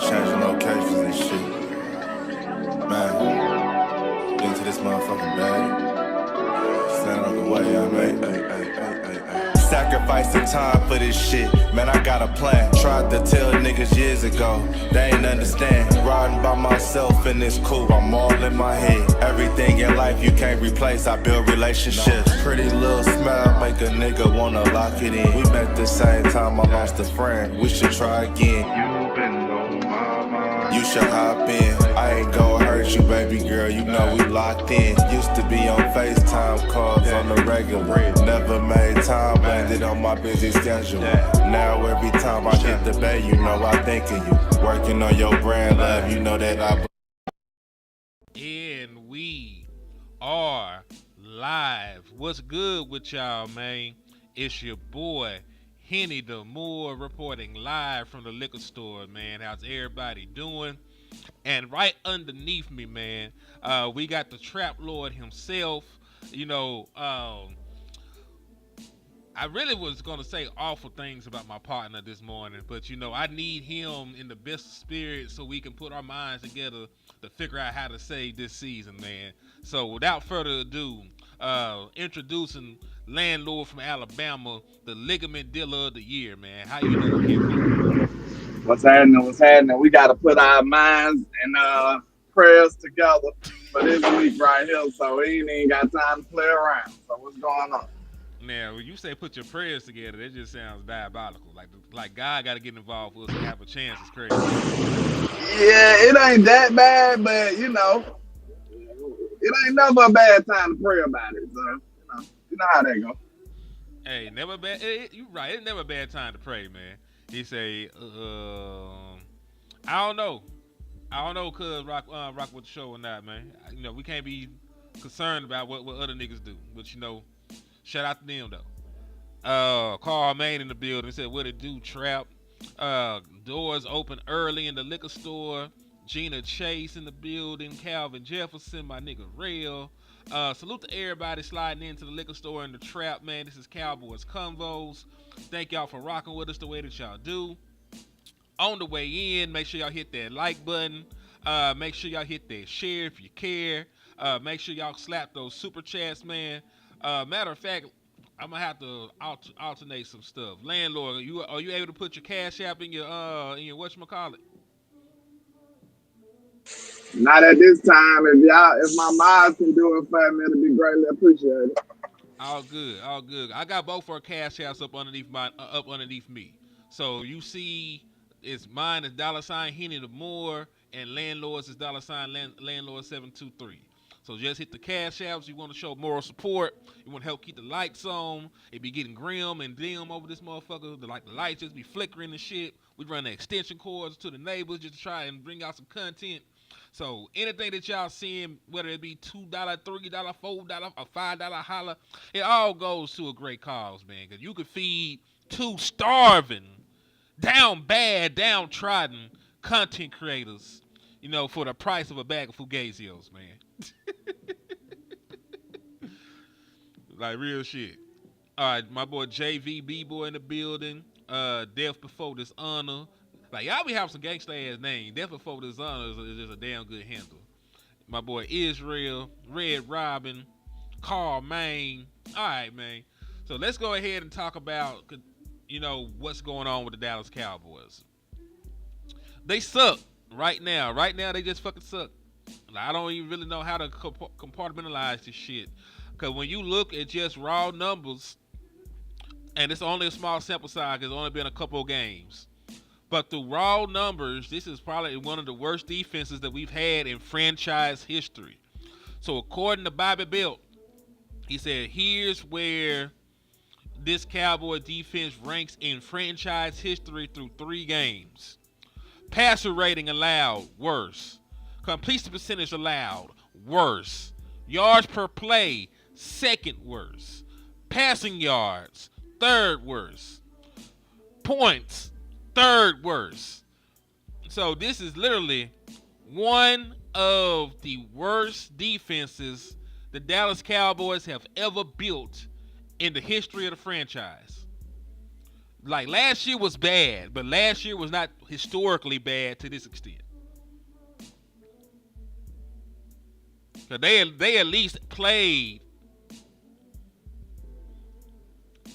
changing locations and shit. Man, get into this motherfucking bag. Stand on the way, I made. Sacrificing time for this shit. Man, I got a plan. Tried to tell niggas years ago, they ain't understand. Riding by myself in this coupe, I'm all in my head. Everything in life you can't replace, I build relationships. Pretty little smile make a nigga wanna lock it in. We met the same time I lost a friend, we should try again. You been on my mind, you should hop in. I ain't gon' hurt you, baby girl, you know we locked in. Used to be on FaceTime calls on the regular. Never made time, landed on my busy schedule. Now every time I get the bay, you know I think of you. Working on your brand, love, you know that I. And we are live. What's good with y'all, man? It's your boy, Henny the Moore, reporting live from the liquor store, man. How's everybody doing? And right underneath me, man, we got the Trap Lord himself. You know, I really was going to say awful things about my partner this morning, but, you know, I need him in the best of spirits so we can put our minds together to figure out how to save this season, man. So without further ado, introducing LandLord from Alabama, the ligament dealer of the year, man. How you doing, Henry? What's happening? What's happening? We got to put our minds and prayers together for this week right here. So we ain't even got time to play around. So what's going on? Now, when you say put your prayers together, that just sounds diabolical. Like God got to get involved for us to have a chance. It's crazy. Yeah, it ain't that bad, but you know, it ain't never a bad time to pray about it. So you know how that go. Hey, never bad. You right. It's never a bad time to pray, man. He say, I don't know. Cuz rock with the show or not, man. You know, we can't be concerned about what other niggas do. But, you know, shout out to them, though. Carl Main in the building said, what it do, Trap? Doors open early in the liquor store. Gina Chase in the building. Calvin Jefferson, my nigga Rail. Salute to everybody sliding into the liquor store in the Trap, man. This is Cowboys Convos. Thank y'all for rocking with us the way that y'all do. On the way in, make sure y'all hit that like button. Make sure y'all hit that share if you care. Make sure y'all slap those super chats, man. Matter of fact, I'm gonna have to alternate some stuff. LandLord, are you able to put your cash app in your whatchamacallit? Not at this time. If my moms can do it for me, it'd be greatly appreciated. All good, all good. I got both our cash apps up underneath me. So you see, it's mine is $ Henny the Moore, and LandLord's is $LandLord 723. So just hit the cash apps. You want to show moral support. You want to help keep the lights on. It be getting grim and dim over this motherfucker. The lights just be flickering and shit. We run the extension cords to the neighbors just to try and bring out some content. So anything that y'all seeing, whether it be $2, $3, $4, or $5 holla, it all goes to a great cause, man. Because you could feed two starving, downtrodden content creators, you know, for the price of a bag of Fugazios, man. Like real shit. All right, my boy JV B-Boy in the building. Death Before Dishonor. Like, y'all be having some gangsta ass name. Death Before Dishonor is just a damn good handle. My boy Israel, Red Robin, Carl Main. All right, man. So let's go ahead and talk about, you know, what's going on with the Dallas Cowboys. They suck right now. Right now, they just fucking suck. Like, I don't even really know how to compartmentalize this shit. Because when you look at just raw numbers, and it's only a small sample size, it's only been a couple of games. But through raw numbers, this is probably one of the worst defenses that we've had in franchise history. So according to Bobby Belt, he said, here's where this Cowboy defense ranks in franchise history through 3 games. Passer rating allowed, worse. Completion percentage allowed, worse. Yards per play, second worst. Passing yards, third worst. Points, third worst. So this is literally one of the worst defenses the Dallas Cowboys have ever built in the history of the franchise. Like last year was bad, but last year was not historically bad to this extent. So they at least played.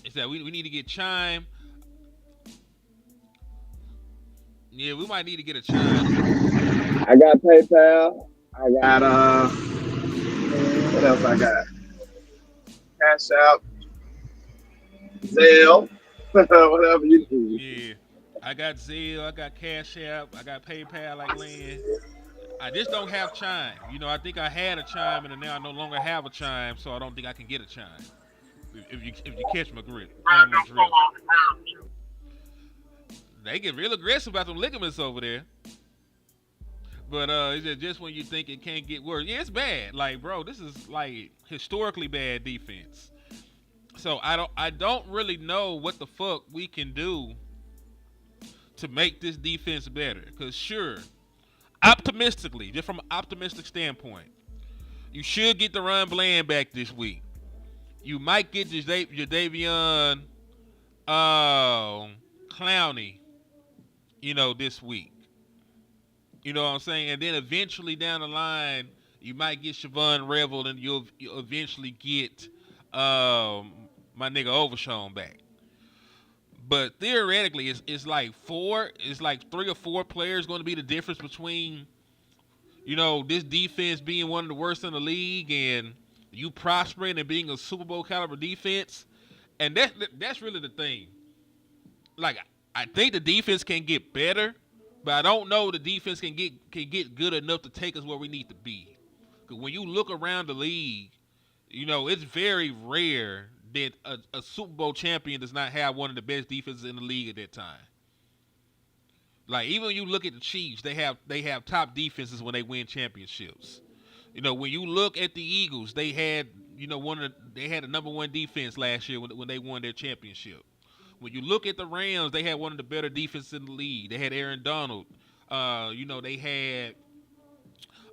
It's that we need to get Chime. Yeah, we might need to get a Chime. I got PayPal. I got what else I got? Cash App, Zelle, whatever you need. Yeah, I got Zelle, I got Cash App, I got PayPal like Land. I just don't have Chime. I think I had a Chime and now I no longer have a Chime, so I don't think I can get a Chime. If you catch my drift. They get real aggressive about them ligaments over there. But it's just when you think it can't get worse. Yeah, it's bad. Like, bro, this is like historically bad defense. So I don't really know what the fuck we can do to make this defense better. Cause sure, optimistically, just from an optimistic standpoint, you should get the run Bland back this week. You might get your Davion Clowney, this week. You know what I'm saying? And then eventually down the line, you might get Siobhan Revel and you'll eventually get my nigga Overshown back. But theoretically, it's like 3 or 4 players going to be the difference between, this defense being one of the worst in the league and you prospering and being a Super Bowl caliber defense. And that's really the thing. Like, I think the defense can get better, but I don't know the defense can get good enough to take us where we need to be. Because when you look around the league, it's very rare that a Super Bowl champion does not have one of the best defenses in the league at that time. Like, even when you look at the Chiefs, they have top defenses when they win championships. When you look at the Eagles, they had they had the number 1 defense last year when they won their championship. When you look at the Rams, they had one of the better defenses in the league. They had Aaron Donald. They had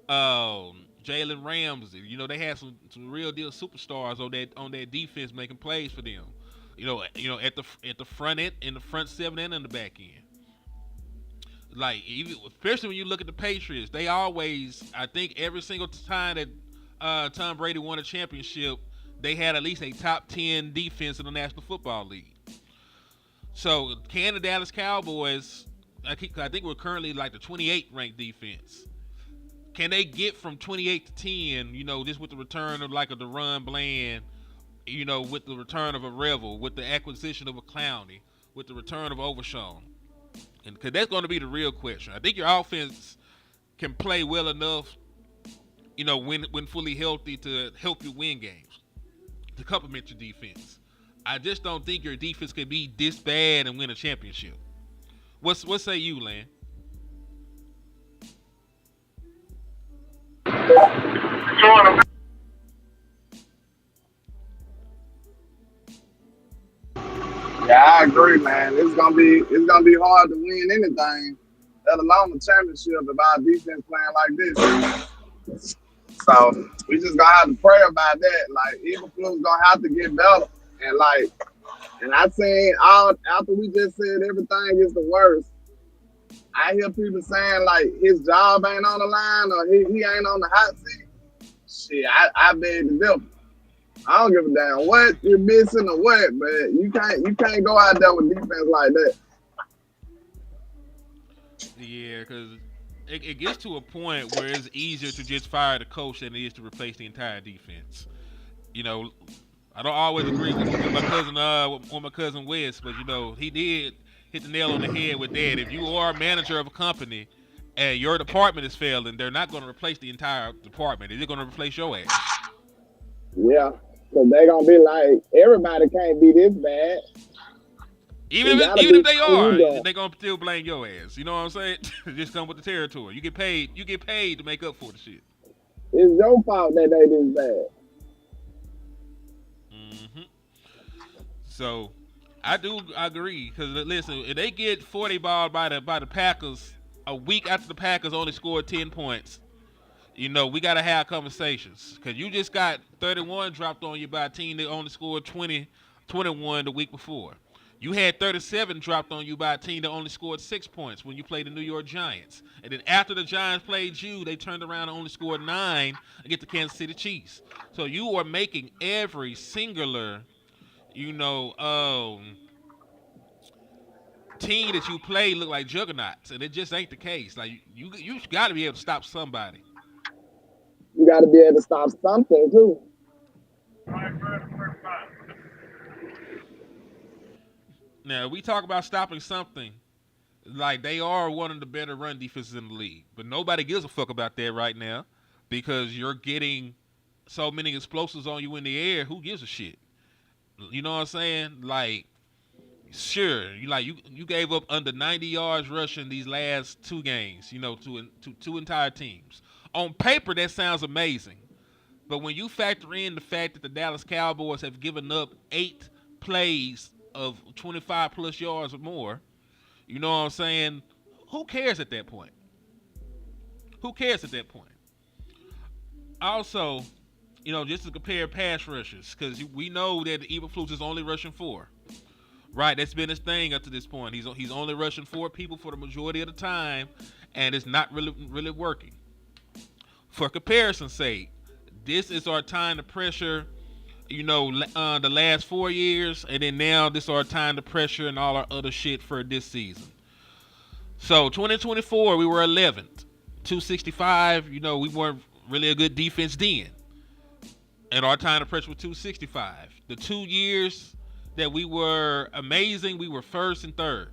Jalen Ramsey. They had some real deal superstars on that defense making plays for them. At the front end, in the front 7 and in the back end. Like, even especially when you look at the Patriots, they always, I think every single time that Tom Brady won a championship, they had at least a top 10 defense in the National Football League. So, can the Dallas Cowboys, I think we're currently like the 28th ranked defense. Can they get from 28 to 10, just with the return of like a DeRon Bland, with the return of a Revel, with the acquisition of a Clowney, with the return of Overshown? And because that's going to be the real question. I think your offense can play well enough, when fully healthy to help you win games, to complement your defense. I just don't think your defense can be this bad and win a championship. What say you, Lan? Yeah, I agree, man. It's gonna be hard to win anything, let alone the championship, if our defense playing like this. So we just gonna have to pray about that. Like, Eberflus gonna have to get better, and I seen after we just said everything is the worst. I hear people saying like his job ain't on the line or he ain't on the hot seat. Shit, I beg to differ. I don't give a damn what you're missing or what, but you can't go out there with defense like that. Yeah, because it gets to a point where it's easier to just fire the coach than it is to replace the entire defense. I don't always agree with my cousin Wes, but he did hit the nail on the head with that. If you are a manager of a company and your department is failing, they're not going to replace the entire department. They're going to replace your ass. Yeah, because they're going to be like, everybody can't be this bad. Even if they are, they're going to still blame your ass. You know what I'm saying? Just come with the territory. You get paid to make up for the shit. It's your fault that they this bad. So, I do agree, because listen, if they get 40 ball by the Packers a week after the Packers only scored 10 points, we got to have conversations, because you just got 31 dropped on you by a team that only scored 21 the week before. You had 37 dropped on you by a team that only scored 6 points when you played the New York Giants. And then after the Giants played you, they turned around and only scored 9 against the Kansas City Chiefs. So you are making every singular, team that you play look like juggernauts, and it just ain't the case. Like you got to be able to stop somebody. You got to be able to stop something too. Now we talk about stopping something. Like, they are one of the better run defenses in the league, but nobody gives a fuck about that right now because you're getting so many explosives on you in the air. Who gives a shit? You know what I'm saying? Like, sure, you gave up under 90 yards rushing these last 2 games. To two entire teams. On paper, that sounds amazing, but when you factor in the fact that the Dallas Cowboys have given up 8 plays of 25 plus yards or more. You know what I'm saying? Who cares at that point? Also, just to compare pass rushers, because we know that Eberflus is only rushing 4. Right, that's been his thing up to this point. He's only rushing 4 people for the majority of the time, and it's not really working. For comparison's sake, this is our time to pressure. The last 4 years, and then now this is our time to pressure and all our other shit for this season. So 2024, we were 11th, 265. We weren't really a good defense then, and our time to pressure was 265. The 2 years that we were amazing, we were 1st and 3rd.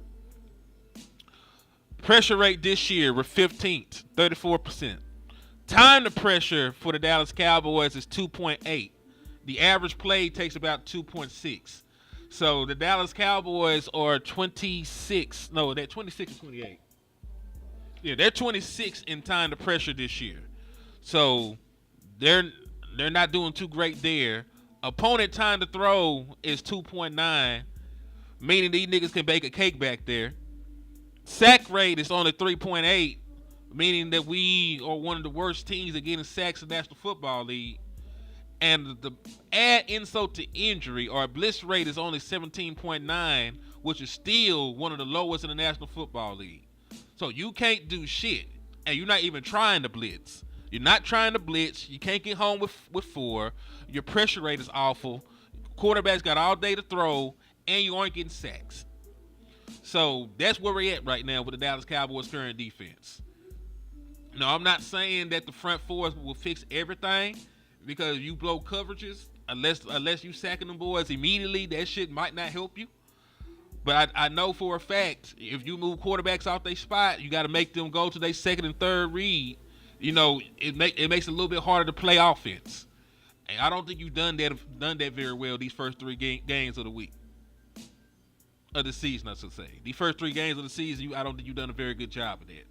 Pressure rate this year, we're 15th, 34%. Time to pressure for the Dallas Cowboys is 2.8. The average play takes about 2.6. So the Dallas Cowboys are 26. No, they're 26 or 28. Yeah, they're 26 in time to pressure this year. So they're not doing too great there. Opponent time to throw is 2.9, meaning these niggas can bake a cake back there. Sack rate is only 3.8, meaning that we are one of the worst teams at getting sacks in the National Football League. And the add insult to injury, our blitz rate is only 17.9, which is still one of the lowest in the National Football League. So you can't do shit, and you're not even trying to blitz. You're not trying to blitz. You can't get home with 4. Your pressure rate is awful. Quarterback's got all day to throw, and you aren't getting sacks. So that's where we're at right now with the Dallas Cowboys' current defense. No, I'm not saying that the front 4 will fix everything, because you blow coverages, unless you sacking them boys immediately, that shit might not help you. But I know for a fact, if you move quarterbacks off their spot, you got to make them go to their 2nd and 3rd read. It makes it a little bit harder to play offense. And I don't think you've done that very well these first 3 games of the week. Of the season, I should say. The first 3 games of the season, I don't think you've done a very good job of that.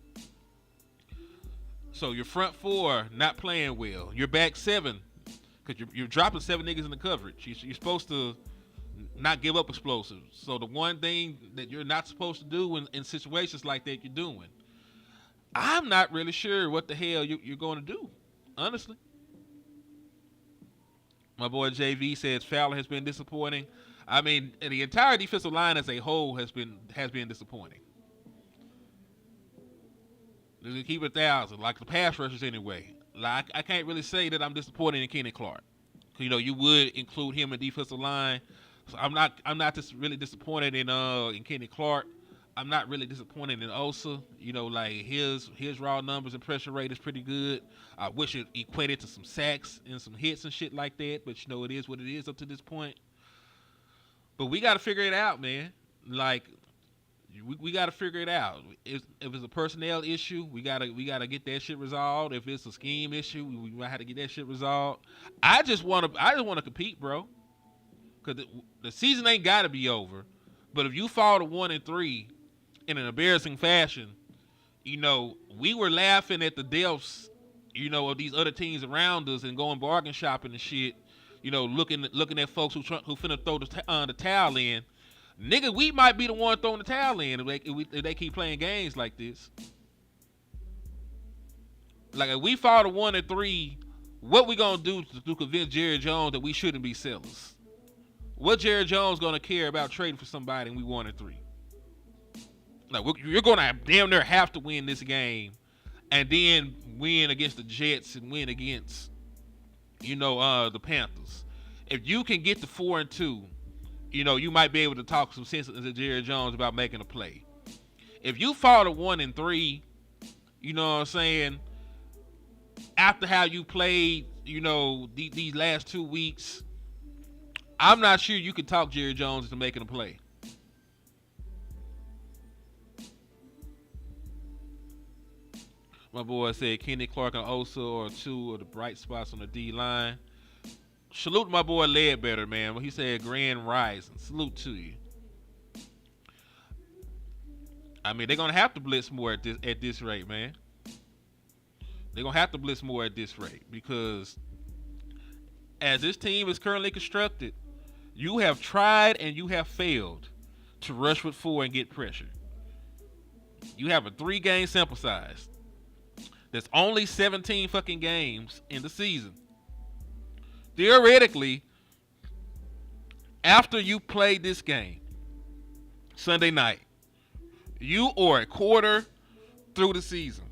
So your front 4 not playing well. Your back 7, because you're dropping 7 niggas in the coverage. You're supposed to not give up explosives. So the one thing that you're not supposed to do in situations like that, you're doing. I'm not really sure what the hell you're going to do, honestly. My boy JV says Fowler has been disappointing. I mean, the entire defensive line as a whole has been disappointing. Let's keep it 1,000, like the pass rushers anyway. Like, I can't really say that I'm disappointed in Kenny Clark. You would include him in defensive line. So I'm not just really disappointed in Kenny Clark. I'm not really disappointed in Osa. Like his raw numbers and pressure rate is pretty good. I wish it equated to some sacks and some hits and shit like that. But it is what it is up to this point. But we got to figure it out, man. Like, we got to figure it out. If it's a personnel issue, we gotta get that shit resolved. If it's a scheme issue, we might have to get that shit resolved. I just want to compete, bro. Because the season ain't got to be over. But if you fall to 1-3 in an embarrassing fashion, we were laughing at the depths, of these other teams around us and going bargain shopping and shit. Looking at folks who finna throw the towel in. Nigga, we might be the one throwing the towel in if they keep playing games like this. Like, if we fall to 1-3, what we gonna do to convince Jerry Jones that we shouldn't be sellers? What Jerry Jones gonna care about trading for somebody and we 1-3? Like you're gonna damn near have to win this game, and then win against the Jets and win against, the Panthers. If you can get to 4-2, you might be able to talk some sense into Jerry Jones about making a play. If you fall to 1-3, you know what I'm saying, after how you played, these last 2 weeks, I'm not sure you can talk Jerry Jones into making a play. My boy said Kenny Clark and Osa are two of the bright spots on the D-line. Salute to my boy Ledbetter, man. He said grand rising. Salute to you. I mean, they're going to have to blitz more at this rate, man. They're going to have to blitz more at this rate because as this team is currently constructed, you have tried and you have failed to rush with 4 and get pressure. You have a 3-game sample size. There's only 17 fucking games in the season. Theoretically, after you play this game Sunday night, you are a quarter through the season.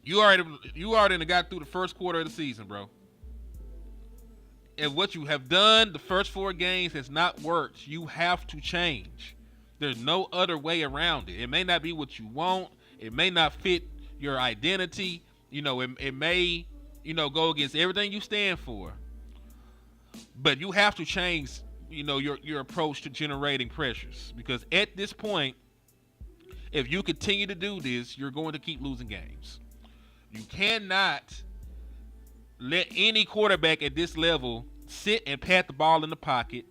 You already got through the first quarter of the season, bro. And what you have done the first 4 games has not worked. You have to change. There's no other way around it. It may not be what you want. It may not fit your identity. It may, go against everything you stand for. But you have to change, your approach to generating pressures. Because at this point, if you continue to do this, you're going to keep losing games. You cannot let any quarterback at this level sit and pat the ball in the pocket,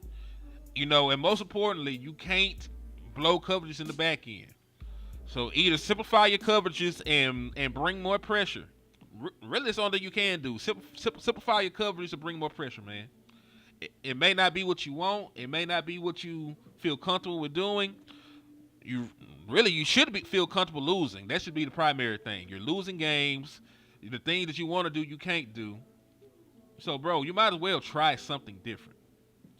and most importantly, you can't blow coverages in the back end. So either simplify your coverages and bring more pressure. Really, it's all that you can do. Simplify your coverages and bring more pressure, man. It may not be what you want. It may not be what you feel comfortable with doing. You should feel comfortable losing. That should be the primary thing. You're losing games. The things that you want to do, you can't do. So, bro, you might as well try something different.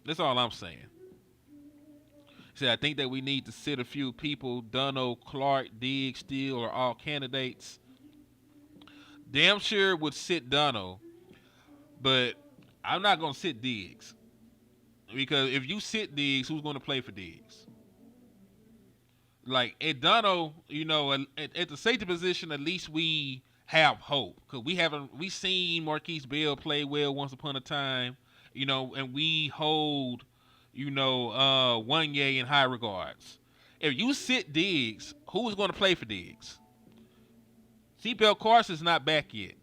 That's all I'm saying. See, I think that we need to sit a few people. Dunno, Clark, Diggs, Steele are all candidates. Damn sure would sit Dunno, but I'm not going to sit Diggs. Because if you sit Diggs, who's going to play for Diggs? Like, at Dunno, at the safety position, at least we have hope. Because we seen Marquise Bell play well once upon a time, and we hold, Wanye in high regards. If you sit Diggs, who's going to play for Diggs? Seatbelt Carson's not back yet.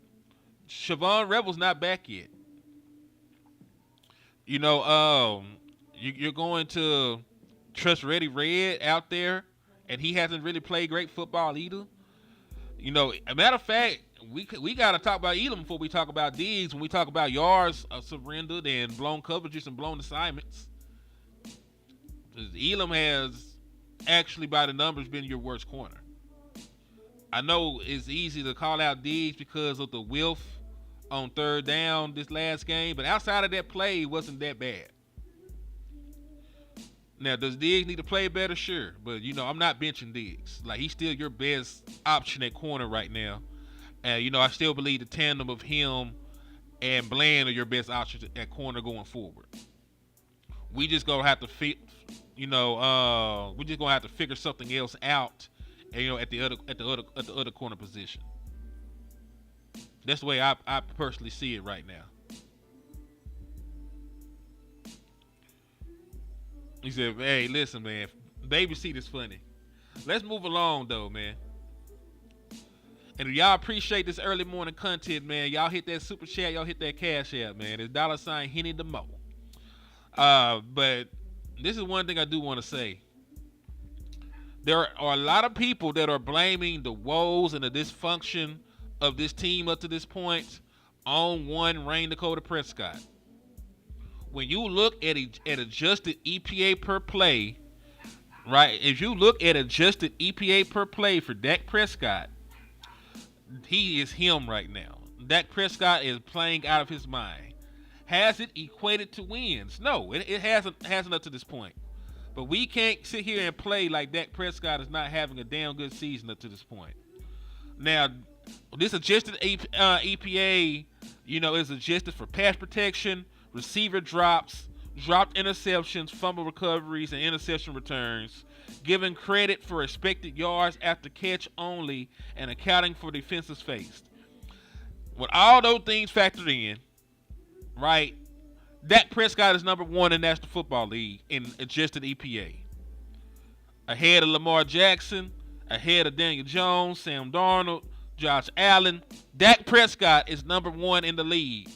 Siobhan Rebel's not back yet. You're going to trust Reddy Red out there, and he hasn't really played great football either. A matter of fact, we got to talk about Elam before we talk about Diggs. When we talk about yards surrendered and blown coverages and blown assignments, Elam has actually, by the numbers, been your worst corner. I know it's easy to call out Diggs because of the whiff on 3rd down this last game, but outside of that play, it wasn't that bad. Now, does Diggs need to play better? Sure. But, I'm not benching Diggs. Like, he's still your best option at corner right now. And, I still believe the tandem of him and Bland are your best options at corner going forward. We just going to have to we're just going to have to figure something else out, and, at the other corner position. That's the way I personally see it right now. He said, hey, listen, man, baby seat is funny. Let's move along, though, man. And if y'all appreciate this early morning content, man, y'all hit that super chat, y'all hit that cash app, man. It's $ Henny the Mo. But this is one thing I do want to say. There are a lot of people that are blaming the woes and the dysfunction of this team up to this point on one Rain Dakota Prescott. When you look at adjusted EPA per play, right? If you look at adjusted EPA per play for Dak Prescott, he is him right now. Dak Prescott is playing out of his mind. Has it equated to wins? No, it hasn't up to this point. But we can't sit here and play like Dak Prescott is not having a damn good season up to this point. Now, this adjusted EPA, is adjusted for pass protection, receiver drops, dropped interceptions, fumble recoveries, and interception returns, giving credit for expected yards after catch only, and accounting for defenses faced. With all those things factored in, right, Dak Prescott is number 1 in National Football League in adjusted EPA. Ahead of Lamar Jackson, ahead of Daniel Jones, Sam Darnold, Josh Allen. Dak Prescott is number 1 in the league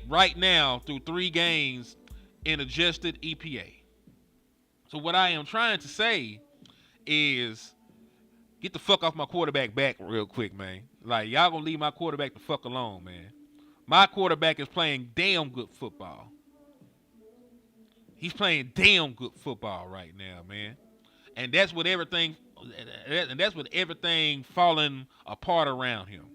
right now through 3 games in adjusted EPA. So what I am trying to say is get the fuck off my quarterback back real quick, man. Like, y'all gonna leave my quarterback the fuck alone, man. My quarterback is playing damn good football. He's playing damn good football right now, man. And that's with everything falling apart around him.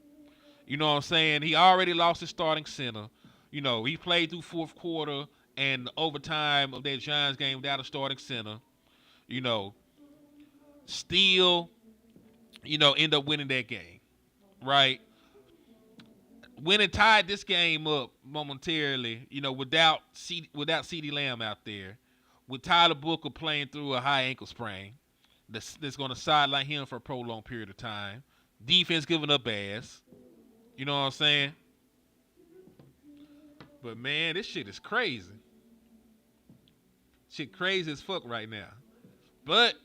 You know what I'm saying? He already lost his starting center. He played through fourth quarter and the overtime of that Giants game without a starting center. Still, end up winning that game, right? Went and tied this game up momentarily, without CeeDee Lamb out there, with Tyler Booker playing through a high ankle sprain that's going to sideline him for a prolonged period of time. Defense giving up ass. You know what I'm saying? But, man, this shit is crazy. Shit crazy as fuck right now. But,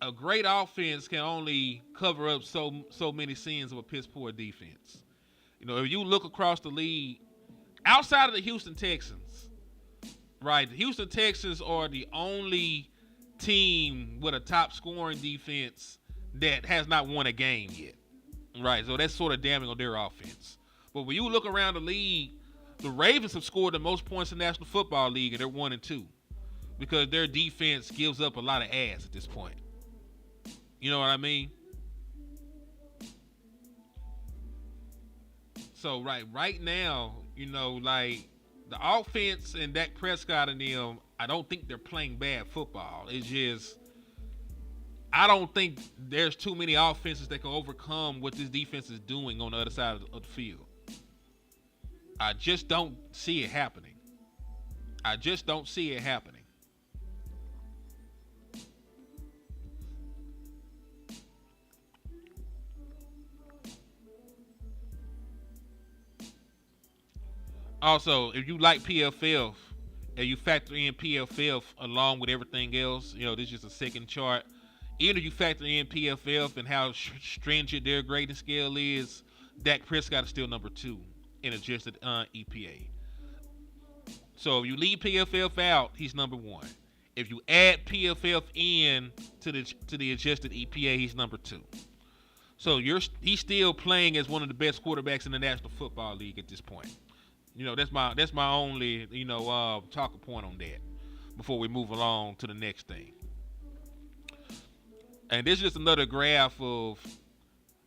a great offense can only cover up so many sins of a piss poor defense. If you look across the league, outside of the Houston Texans, right? The Houston Texans are the only team with a top scoring defense that has not won a game yet, right? So that's sort of damning on their offense. But when you look around the league, the Ravens have scored the most points in the National Football League, and they're 1-2 because their defense gives up a lot of ass at this point. You know what I mean? So right now, like the offense and Dak Prescott and them, I don't think they're playing bad football. It's just I don't think there's too many offenses that can overcome what this defense is doing on the other side of the field. I just don't see it happening. Also, if you like PFF and you factor in PFF along with everything else, this is just a second chart. Even if you factor in PFF and how stringent their grading scale is, Dak Prescott is still number 2 in adjusted EPA. So if you leave PFF out, he's number 1. If you add PFF in to the adjusted EPA, he's number 2. So he's still playing as one of the best quarterbacks in the National Football League at this point. That's my only talking point on that before we move along to the next thing. And this is just another graph of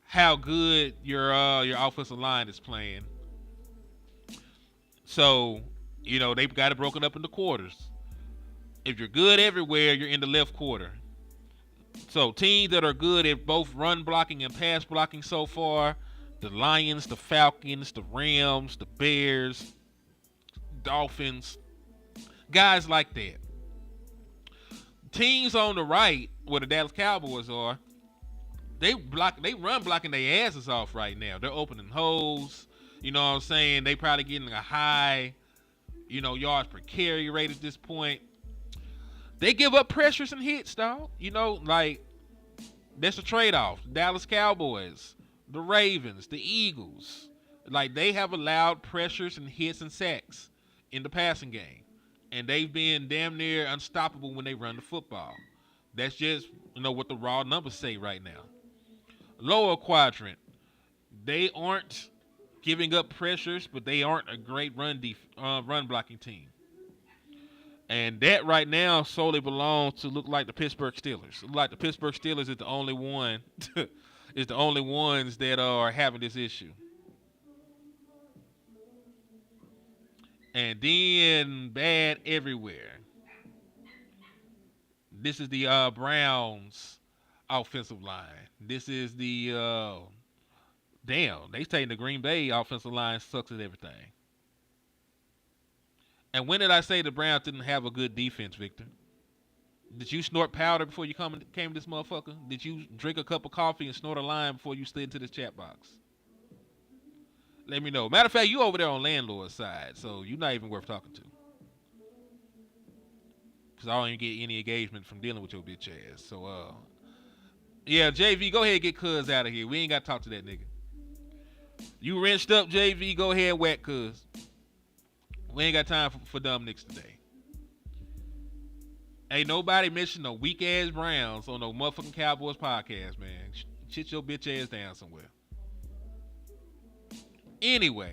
how good your offensive line is playing. So, they've got it broken up into quarters. If you're good everywhere, you're in the left quarter. So teams that are good at both run blocking and pass blocking so far, the Lions, the Falcons, the Rams, the Bears, Dolphins, guys like that. Teams on the right, where the Dallas Cowboys are, they run blocking their asses off right now. They're opening holes. You know what I'm saying? They probably getting a high, yards per carry rate at this point. They give up pressures and hits, dog. That's a trade-off. Dallas Cowboys, the Ravens, the Eagles, they have allowed pressures and hits and sacks in the passing game. And they've been damn near unstoppable when they run the football. That's just, what the raw numbers say right now. Lower quadrant, they aren't giving up pressures, but they aren't a great run blocking team. And that right now solely belongs to look like the Pittsburgh Steelers. Look like the Pittsburgh Steelers is the only one is the only ones that are having this issue. And then bad everywhere. This is the Browns offensive line. This is the damn. They saying the Green Bay offensive line sucks at everything. And when did I say the Browns didn't have a good defense, Victor? Did you snort powder before you came to this motherfucker? Did you drink a cup of coffee and snort a line before you slid into this chat box? Let me know. Matter of fact, you over there on LandLord's side, so you're not even worth talking to. Because I don't even get any engagement from dealing with your bitch ass. So, yeah, JV, go ahead and get Cuz out of here. We ain't got to talk to that nigga. You wrenched up, JV, go ahead and whack Cuz. We ain't got time for dumb niggas today. Ain't nobody mentioned no weak ass Browns on no motherfucking Cowboys podcast, man. Shit your bitch ass down somewhere. Anyway,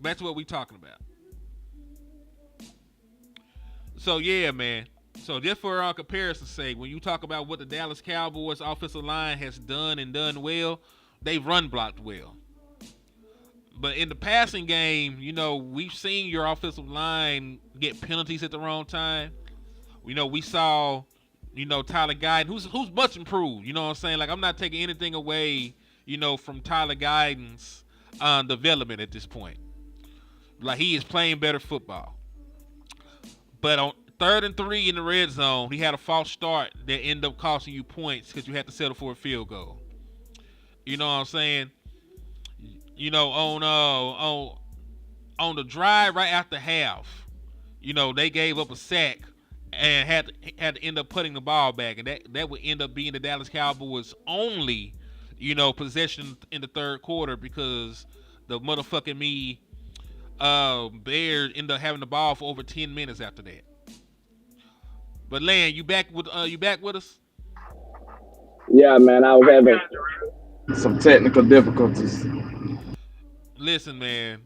back to what we talking about. So yeah, man. So just for our comparison's sake, when you talk about what the Dallas Cowboys offensive line has done and done well, they've run blocked well. But in the passing game, you know, we've seen your offensive line get penalties at the wrong time. You know, we saw, you know, Tyler Guyton, who's much improved. You know what I'm saying? Like, I'm not taking anything away, you know, from Tyler Guyton's development at this point. Like, he is playing better football. But on 3rd and 3 in the red zone, he had a false start that ended up costing you points because you had to settle for a field goal. You know what I'm saying? You know, on the drive right after half, you know, they gave up a sack and had to end up putting the ball back, and that would end up being the Dallas Cowboys' only, you know, possession in the third quarter because the motherfucking Bears end up having the ball for over 10 minutes after that. But Land, you back with us? Yeah, man, I was having some technical difficulties. Listen, man,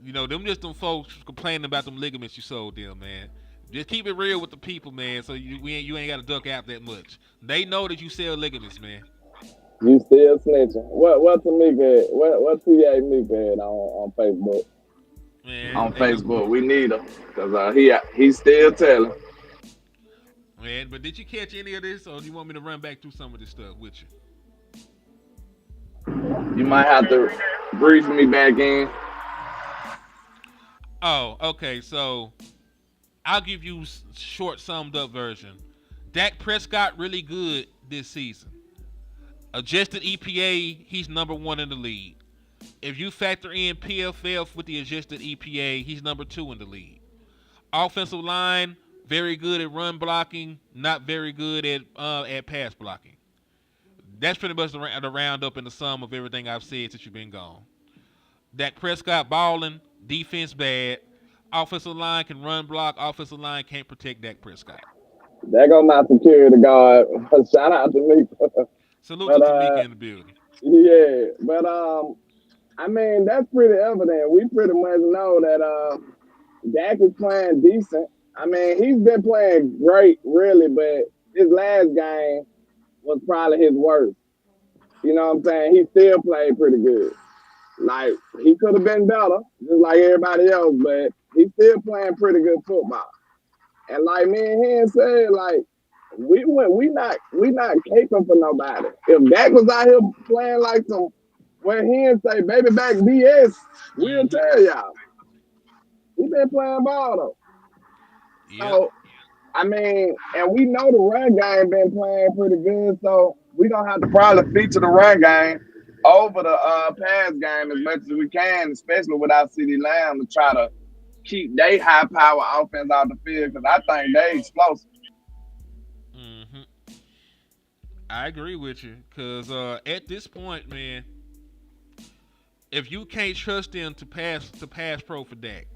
you know, them folks complaining about them ligaments you sold them, man. Just keep it real with the people, man, so you ain't got to duck out that much. They know that you sell ligaments, man. You still snitching. What's a Mika? What's TA Mika on Facebook? Man, on Facebook, we need him because he's still telling. Man, but did you catch any of this, or do you want me to run back through some of this stuff with you? You might have to brief me back in. Oh, okay. So I'll give you short summed up version. Dak Prescott really good this season. Adjusted EPA, he's number 1 in the league. If you factor in PFF with the adjusted EPA, he's number 2 in the league. Offensive line, very good at run blocking, not very good at pass blocking. That's pretty much the roundup and the sum of everything I've said since you've been gone. Dak Prescott balling, defense bad. Offensive line can run block. Offensive line can't protect Dak Prescott. There go my security guard. Shout out to Mika. Salute to Tamika in the building. Yeah, but I mean that's pretty evident. We pretty much know that Dak is playing decent. I mean he's been playing great, really, but his last game was probably his worst. You know what I'm saying? He still played pretty good. Like, he could have been better, just like everybody else, but he's still playing pretty good football. And like me and him said, like, we not caping for nobody. If Dak was out here playing like some where he and say baby back BS, we'll tell y'all. He been playing ball though. Yep. So I mean, and we know the run game been playing pretty good, so we gonna have to probably feature the run game over the pass game as much as we can, especially without CeeDee Lamb, to try to keep they high power offense out the field because I think they explosive. Mm-hmm. I agree with you because at this point, man, if you can't trust them to pass pro for Dak.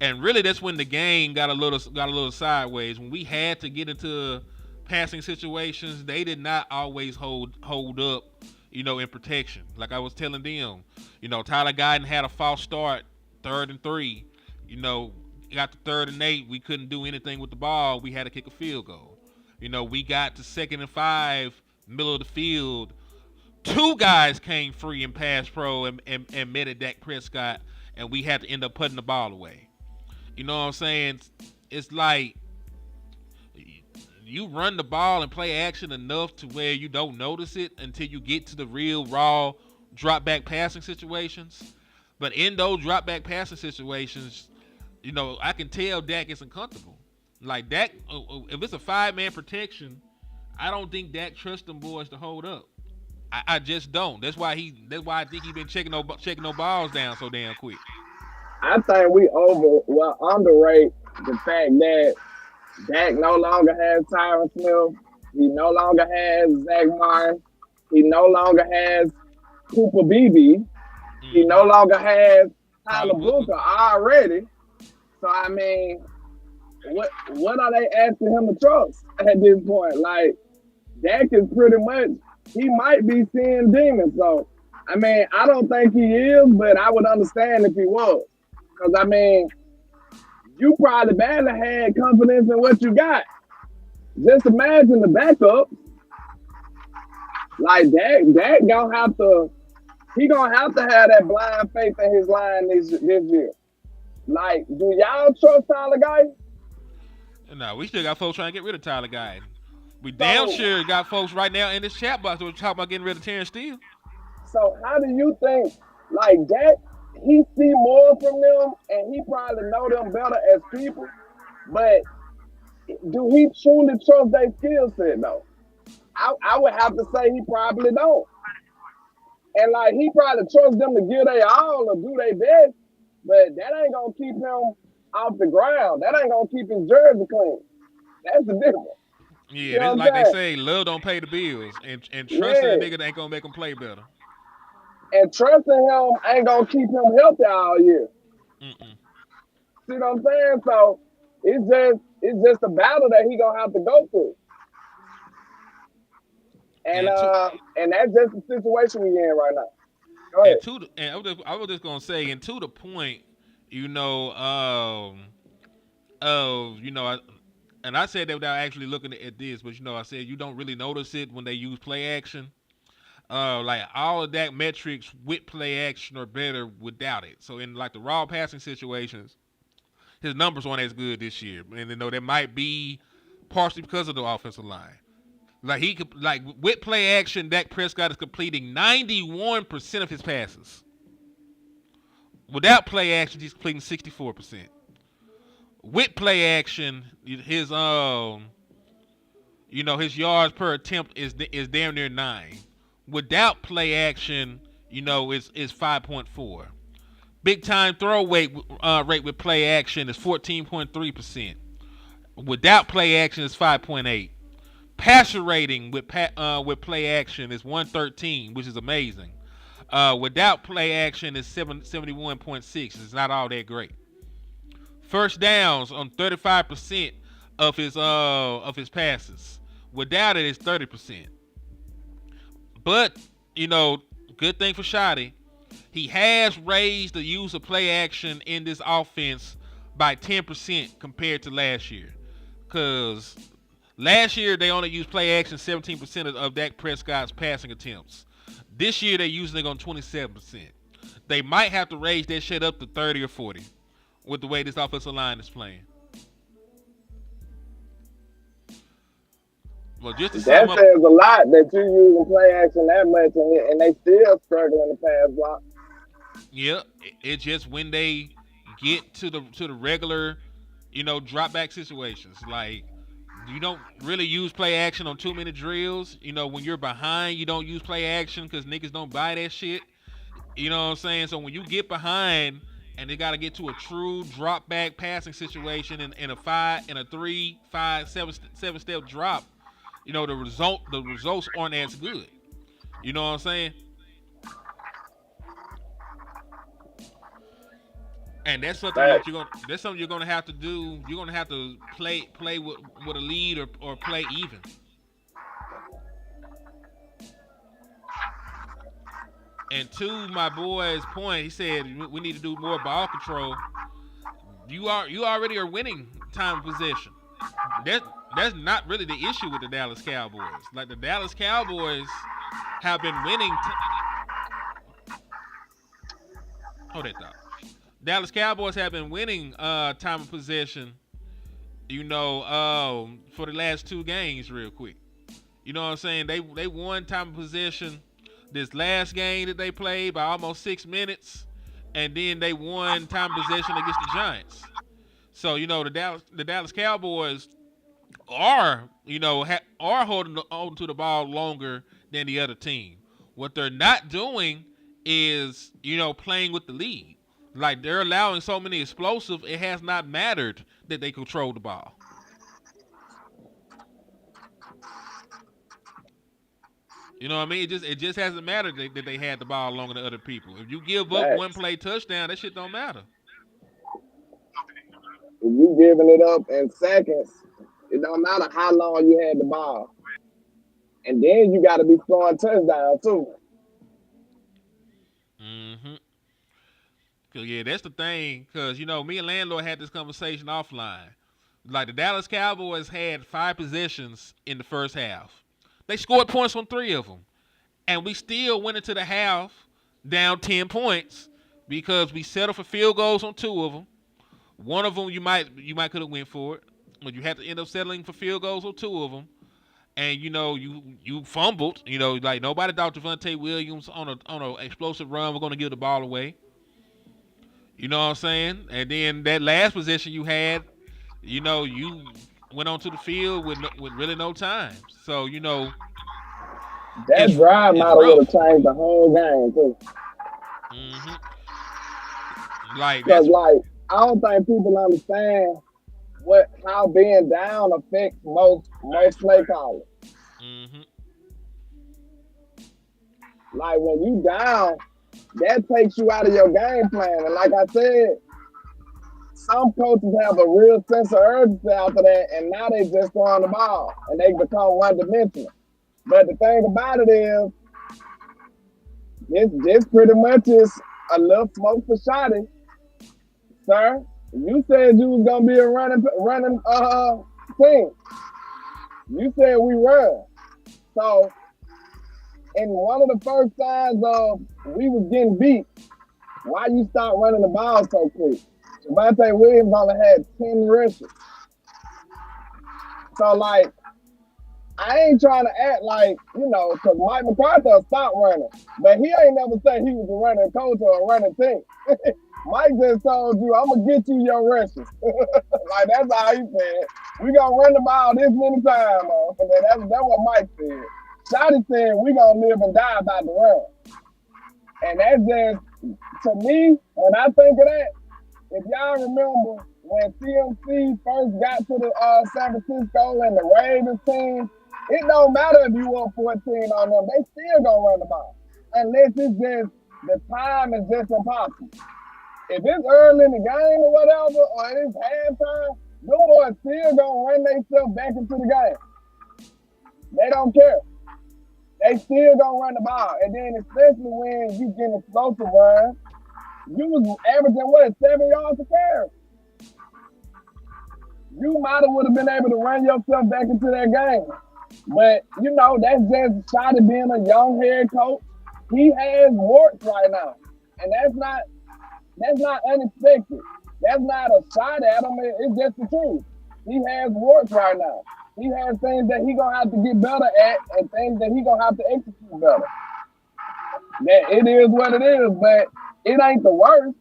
And really, that's when the game got a little sideways. When we had to get into passing situations, they did not always hold up, you know, in protection. Like I was telling them, you know, Tyler Guyton had a false start, 3rd and 3. You know, got to 3rd and 8. We couldn't do anything with the ball. We had to kick a field goal. You know, we got to 2nd and 5, middle of the field. 2 guys came free in pass pro and met at Dak Prescott. and we had to end up putting the ball away. You know what I'm saying? It's like you run the ball and play action enough to where you don't notice it until you get to the real raw drop back passing situations. But in those drop back passing situations, I can tell Dak is uncomfortable. Like Dak, if it's a 5-man protection, I don't think Dak trusts them boys to hold up. I just don't. That's why I think he's been checking no balls down so damn quick. I think we underrate the fact that Dak no longer has Tyron Smith. He no longer has Zach Martin. He no longer has Cooper Beebe. He no longer has Tyler Booker already. So I mean, what are they asking him to trust at this point? Like Dak is pretty much, he might be seeing demons. So I mean, I don't think he is, but I would understand if he was. Because I mean, you probably badly had confidence in what you got. Just imagine the backup. Like Dak gonna have to have that blind faith in his line this year. Like, do y'all trust Tyler Guy? No, we still got folks trying to get rid of Tyler Guy. We damn sure got folks right now in this chat box that were talking about getting rid of Terrence Steele. So how do you think, like Dak, he see more from them and he probably know them better as people, but do he truly trust their skill set though? I would have to say he probably don't. And like he probably trusts them to give their all or do their best, but that ain't gonna keep him off the ground. That ain't gonna keep his jersey clean. That's the difference. Yeah, you know like they say, love don't pay the bills, and trusting a nigga ain't gonna make him play better. And trusting him ain't gonna keep him healthy all year. Mm-mm. See what I'm saying? So it's just a battle that he gonna have to go through. And that's just the situation we in right now. Go ahead. I was just gonna say, and to the point, and I said that without actually looking at this, but I said you don't really notice it when they use play action. Like all of that metrics with play action are better without it. So in like the raw passing situations, his numbers weren't as good this year, and that might be partially because of the offensive line. Like he could, like with play action, Dak Prescott is completing 91% of his passes. Without play action, he's completing 64%. With play action, his his yards per attempt is damn near 9. Without play action, is 5.4. Big time throw rate with play action is 14.3%. Without play action is 5.8. Passer rating with play action is 113, which is amazing. Without play action is 71.6. It's not all that great. First downs on 35% of his passes. Without it, it's 30%. But good thing for Shotty, he has raised the use of play action in this offense by 10% compared to last year. Because last year they only used play action 17% of Dak Prescott's passing attempts. This year they're using it on 27%. They might have to raise that shit up to 30 or 40 with the way this offensive line is playing. Well, just to that says a lot that you using play action that much and they still struggling to pass block. Yeah, it's just when they get to the regular, drop back situations. Like you don't really use play action on too many drills. When you're behind, you don't use play action because niggas don't buy that shit. You know what I'm saying? So when you get behind and they got to get to a true drop back passing situation in a 3, 5, 7 step drop. The results aren't as good. You know what I'm saying? And that's something you're gonna have to do. You're gonna have to play with a lead or play even. And to my boy's point, he said we need to do more ball control. You already are winning time of possession. That's not really the issue with the Dallas Cowboys. Like the Dallas Cowboys have been winning. Hold that thought. Dallas Cowboys have been winning time of possession, for the last 2 games real quick. You know what I'm saying? They won time of possession this last game that they played by almost 6 minutes, and then they won time of possession against the Giants. So the Dallas Cowboys are holding on to the ball longer than the other team. What they're not doing is playing with the lead. Like they're allowing so many explosive, it has not mattered that they control the ball. You know what I mean? It just hasn't mattered that they had the ball longer than other people. If you give up one Facts. play touchdown, that shit don't matter. If you giving it up in seconds, it don't matter how long you had the ball. And then you got to be scoring touchdowns too. Mm-hmm. Cause yeah, that's the thing. Cause me and LandLord had this conversation offline. Like the Dallas Cowboys had 5 possessions in the first half. They scored points on 3 of them, and we still went into the half down 10 points because we settled for field goals on 2 of them. One of them you might could have went for it, but you had to end up settling for field goals on 2 of them. And you fumbled. Like nobody thought Javonte Williams on a explosive run was going to give the ball away. You know what I'm saying? And then that last possession you had, you went onto the field with really no time. So That it's drive it's might have would have rough. changed the whole game too. Hmm. Like Cause that's. like I don't think people understand how being down affects most play callers. Hmm. Like when you down, that takes you out of your game plan. And like I said, some coaches have a real sense of urgency after that, and now they just throwing the ball and they become one dimensional. But the thing about it is, this pretty much is a little smoke for Shotty, sir. You said you was gonna be a running team. You said we run. So in one of the first signs of we was getting beat, why you start running the ball so quick? Javonte Williams only had 10 rushes. So like I ain't trying to act like, because Mike McCarthy stopped running. But he ain't never said he was a running coach or a running team. Mike just told you, I'm going to get you your rushes. Like, that's how he said. We going to run the ball this many times, man. That's what Mike said. Shotty said, we going to live and die by the run. And that's just, to me, when I think of that, if y'all remember when CMC first got to the San Francisco and the Ravens team, it don't matter if you want 14 on them, they still gonna run the ball. Unless it's just the time is just impossible. If it's early in the game or whatever, or it's halftime, them boys still gonna run themselves back into the game. They don't care. They still gonna run the ball. And then especially when you get explosive run, you was averaging 7 yards a carry. You might have would have been able to run yourself back into that game. But that's just Shotty being a young head coach. He has warts right now. And that's not unexpected. That's not a shot at him. It's just the truth. He has warts right now. He has things that he gonna have to get better at and things that he gonna have to execute better. That it is what it is, but it ain't the worst.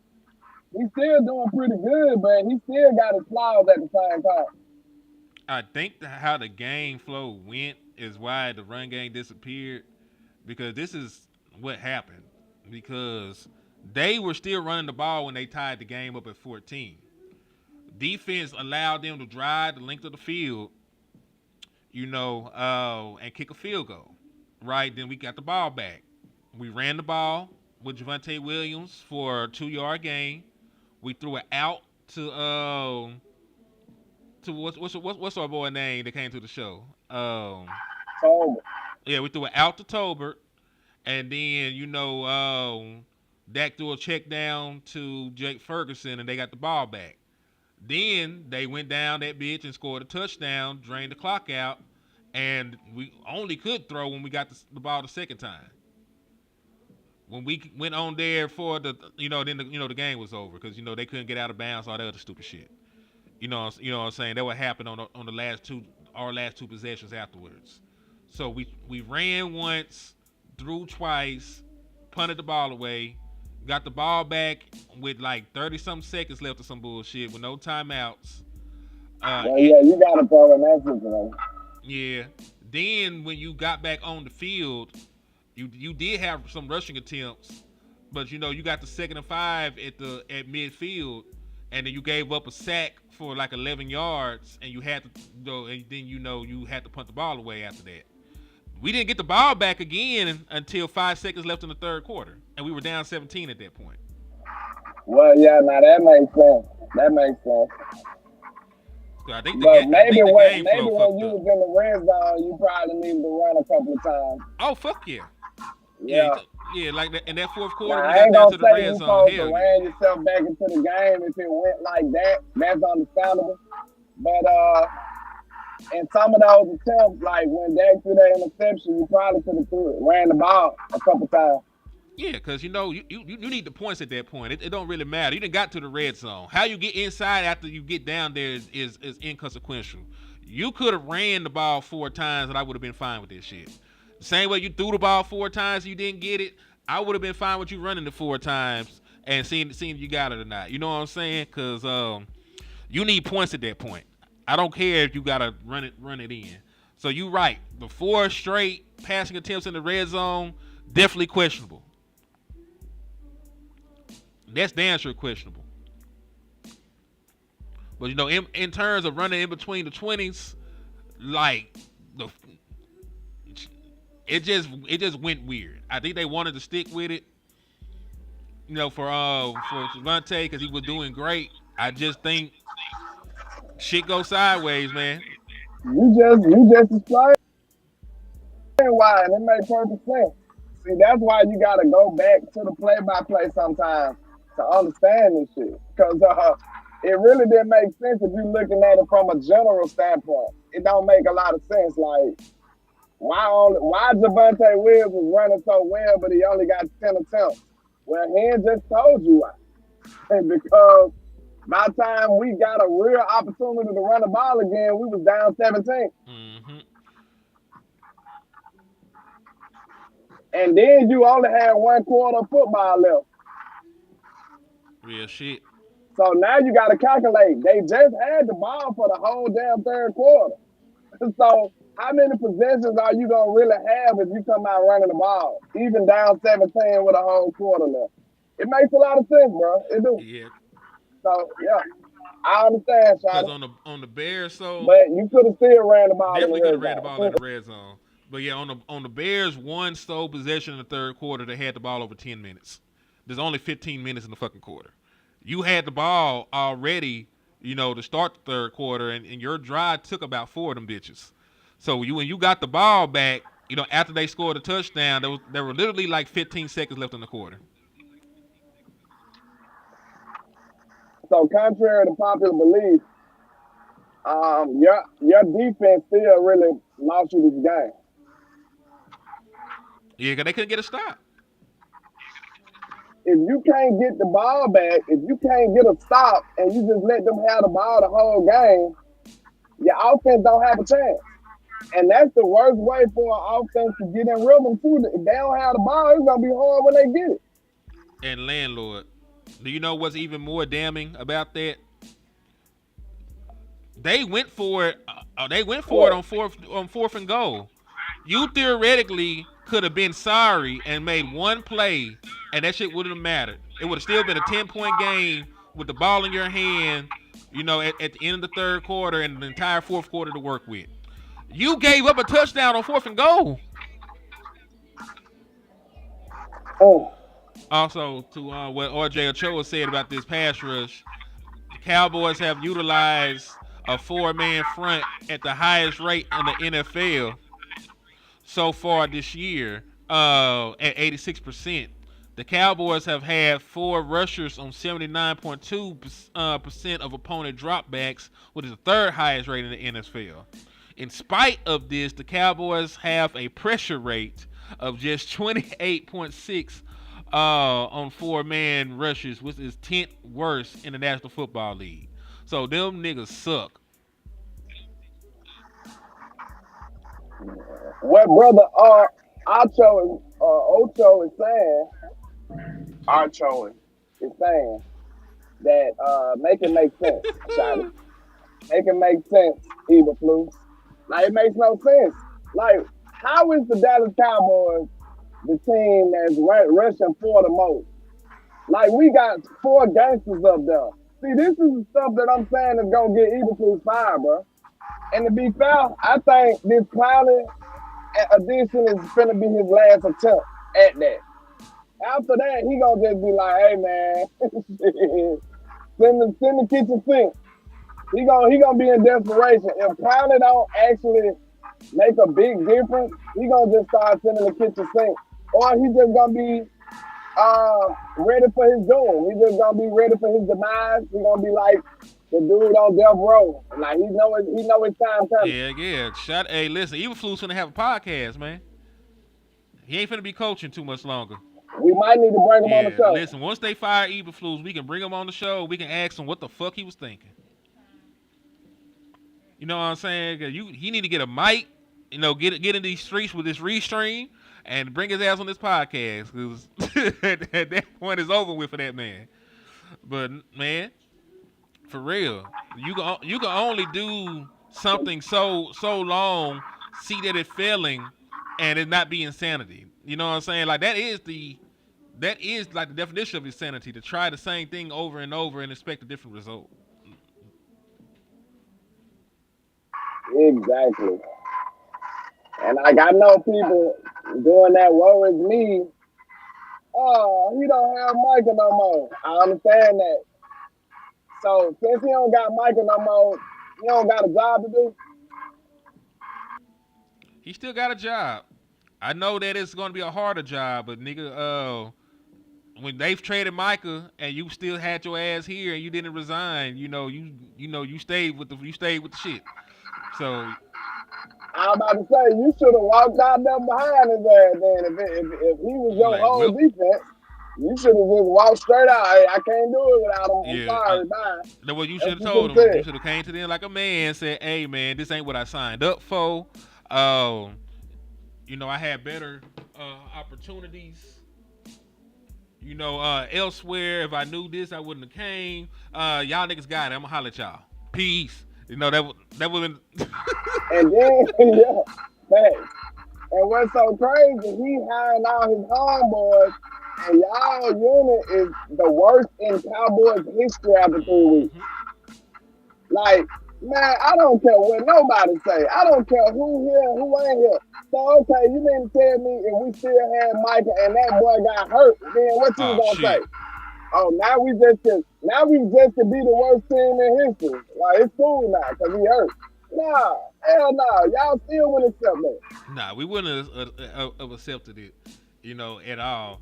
He's still doing pretty good, but he still got his flaws at the same time. I think how the game flow went is why the run game disappeared, because this is what happened. Because they were still running the ball when they tied the game up at 14. Defense allowed them to drive the length of the field, and kick a field goal. Right? Then we got the ball back. We ran the ball with Javonte Williams for a 2-yard gain. We threw it out to what's our boy name that came to the show? So Yeah, we threw it out to Tolbert, and then Dak threw a check down to Jake Ferguson, and they got the ball back. Then they went down that bitch and scored a touchdown, drained the clock out, and we only could throw when we got the ball the second time. when we went on there for the, then the game was over because they couldn't get out of bounds, all that other stupid shit. You know what I'm saying? That would happen on the our last two possessions afterwards. So we ran once, threw twice, punted the ball away, got the ball back with like 30-something seconds left or some bullshit with no timeouts. You got to throw in that situation. Yeah. Then when you got back on the field, you did have some rushing attempts, but you got the 2nd and 5 at midfield, and then you gave up a sack for like 11 yards, and you had to go, and then you had to punt the ball away after that. We didn't get the ball back again until 5 seconds left in the third quarter, and we were down 17 at that point. Well, yeah, now that makes sense. So I think maybe when you up. was in the red zone, you probably needed to run a couple of times. Oh, fuck yeah. Yeah, like that, in that fourth quarter, now, we got down to the red zone. You ran yourself back into the game if it went like that. That's understandable. But in some of those attempts, like when Dak threw that interception, you probably could have ran the ball a couple times. Yeah, because you need the points at that point. It don't really matter. You done got to the red zone. How you get inside after you get down there is inconsequential. You could have ran the ball 4 times and I would have been fine with this shit. The same way you threw the ball 4 times and you didn't get it, I would have been fine with you running it 4 times and seeing if you got it or not. You know what I'm saying? Because you need points at that point. I don't care if you gotta run it in. So you right. The 4 straight passing attempts in the red zone, definitely questionable. That's damn sure questionable. But in terms of running in between the 20s, like it just went weird. I think they wanted to stick with it, for Javonte because he was doing great. I just think shit goes sideways, man. You just explained why, and it makes perfect sense. See, that's why you gotta go back to the play-by-play sometimes to understand this shit. Because it really didn't make sense if you're looking at it from a general standpoint. It don't make a lot of sense. Like, why Javonte Williams was running so well, but he only got 10 attempts? Well, he just told you why. And because by the time we got a real opportunity to run the ball again, we was down 17. Mm-hmm. And then you only had 1 quarter of football left. Real shit. So now you got to calculate. They just had the ball for the whole damn third quarter. So how many possessions are you going to really have if you come out running the ball, even down 17 with a whole quarter left? It makes a lot of sense, bro. It do. Yeah. So, yeah. I understand, Sean. Because on the Bears, but you could have still ran the ball. Definitely could have ran the ball in the red zone. But yeah, on the Bears, 1 sole possession in the third quarter, they had the ball over 10 minutes. There's only 15 minutes in the fucking quarter. You had the ball already, to start the third quarter, and your drive took about 4 of them bitches. So when you got the ball back, after they scored a touchdown, there were literally like 15 seconds left in the quarter. So contrary to popular belief, your defense still really lost you this game. Yeah, because they couldn't get a stop. If you can't get the ball back, if you can't get a stop, and you just let them have the ball the whole game, your offense don't have a chance. And that's the worst way for an offense to get in rhythm, too. If they don't have the ball, it's going to be hard when they get it. And LandLord, do you know what's even more damning about that? They went for it. On fourth and goal. You theoretically could have been sorry and made 1 play, and that shit wouldn't have mattered. It would have still been a 10-point game with the ball in your hand, at the end of the third quarter and the entire fourth quarter to work with. You gave up a touchdown on 4th and goal. Oh. Also, to what RJ Ochoa said about this pass rush, the Cowboys have utilized a 4-man front at the highest rate in the NFL so far this year, at 86%. The Cowboys have had 4 rushers on 79.2% of opponent dropbacks, which is the 3rd highest rate in the NFL. In spite of this, the Cowboys have a pressure rate of just 28.6 on 4-man rushes, which is 10th worst in the National Football League. So them niggas suck. What brother Ocho is saying, Archo is saying that make it make sense, Shotty. Make it make sense, Eberflus. Like it makes no sense. Like, how is the Dallas Cowboys the team that's rushing for the most? Like we got 4 gangsters up there. See, this is the stuff that I'm saying is gonna get Eberflus fired, bro. And to be fair, I think this Clowney addition is finna be his last attempt at that. After that, he gonna just be like, "Hey man, send the kitchen sink." He gonna be in desperation. If Clowney don't actually make a big difference, he gonna just start sending the kitchen sink, or he just gonna be ready for his doom. He just gonna be ready for his demise. He gonna be like the dude on death row. Like he know his time coming. Yeah. Hey, listen, Eberflus finna have a podcast, man. He ain't finna be coaching too much longer. We might need to bring him on the show. Listen, once they fire Eberflus, we can bring him on the show. We can ask him what the fuck he was thinking. You know what I'm saying? He need to get a mic, get in these streets with this restream and bring his ass on this podcast, because at that point it's over with for that man. But man, for real, you can only do something so long, see that it's failing, and it not be insanity. You know what I'm saying? Like that is like the definition of insanity, to try the same thing over and over and expect a different result. Exactly. And like I know people doing that woe is me. Oh, he don't have Micah no more. I understand that. So since he don't got Micah no more, he don't got a job to do. He still got a job. I know that it's going to be a harder job, but nigga, when they've traded Micah and you still had your ass here and you didn't resign, you stayed with the shit. So I'm about to say you should have walked out there behind his ass. Then if he was your whole defense, you should have just walked straight out. Hey, I can't do it without him. I'm sorry, bye. That's what you should have told him. You should have came to them like a man, said, "Hey man, this ain't what I signed up for. I had better opportunities. Elsewhere. If I knew this, I wouldn't have came. Y'all niggas got it. I'ma holler at y'all. Peace." That would. And then thanks. And what's so crazy, he hiring all his homeboys, and y'all unit is the worst in Cowboys history after 3 weeks. Like, man, I don't care what nobody say. I don't care who here and who ain't here. So okay, you mean to tell me if we still had Micah and that boy got hurt, then what you gonna say? Oh, now we just to be the worst team in history. Like, it's cool now because he hurt. Nah, hell no. Y'all still wouldn't accept that. Nah, we wouldn't have accepted it, at all.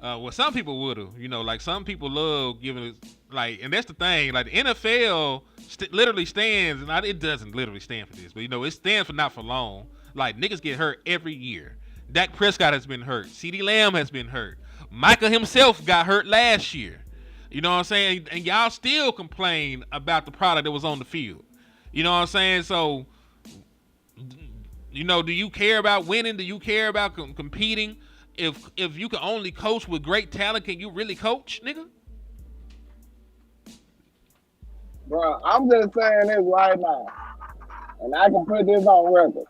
Well, some people would have, like some people love giving it, like, and that's the thing. Like the NFL literally stands, and it doesn't literally stand for this, but it stands for not for long. Like niggas get hurt every year. Dak Prescott has been hurt. CeeDee Lamb has been hurt. Micah himself got hurt last year. You know what I'm saying? And y'all still complain about the product that was on the field. You know what I'm saying? So, do you care about winning? Do you care about competing? If you can only coach with great talent, can you really coach, nigga? Bro, I'm just saying this right now, and I can put this on record.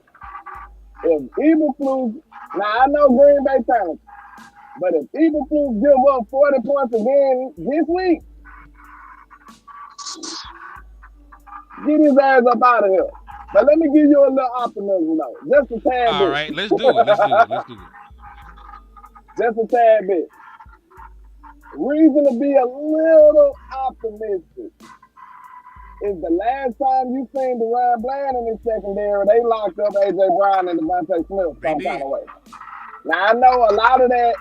If Eberflus, now I know Green Bay talent, but if Eberflus give up 40 points again this week, get his ass up out of here. But let me give you a little optimism though, just a tad bit. All right, let's do it. Just a tad bit. Reason to be a little optimistic is the last time you seen DeRon Bland in his secondary, they locked up A.J. Brown and Devontae Smith some kind of way. Now, I know a lot of that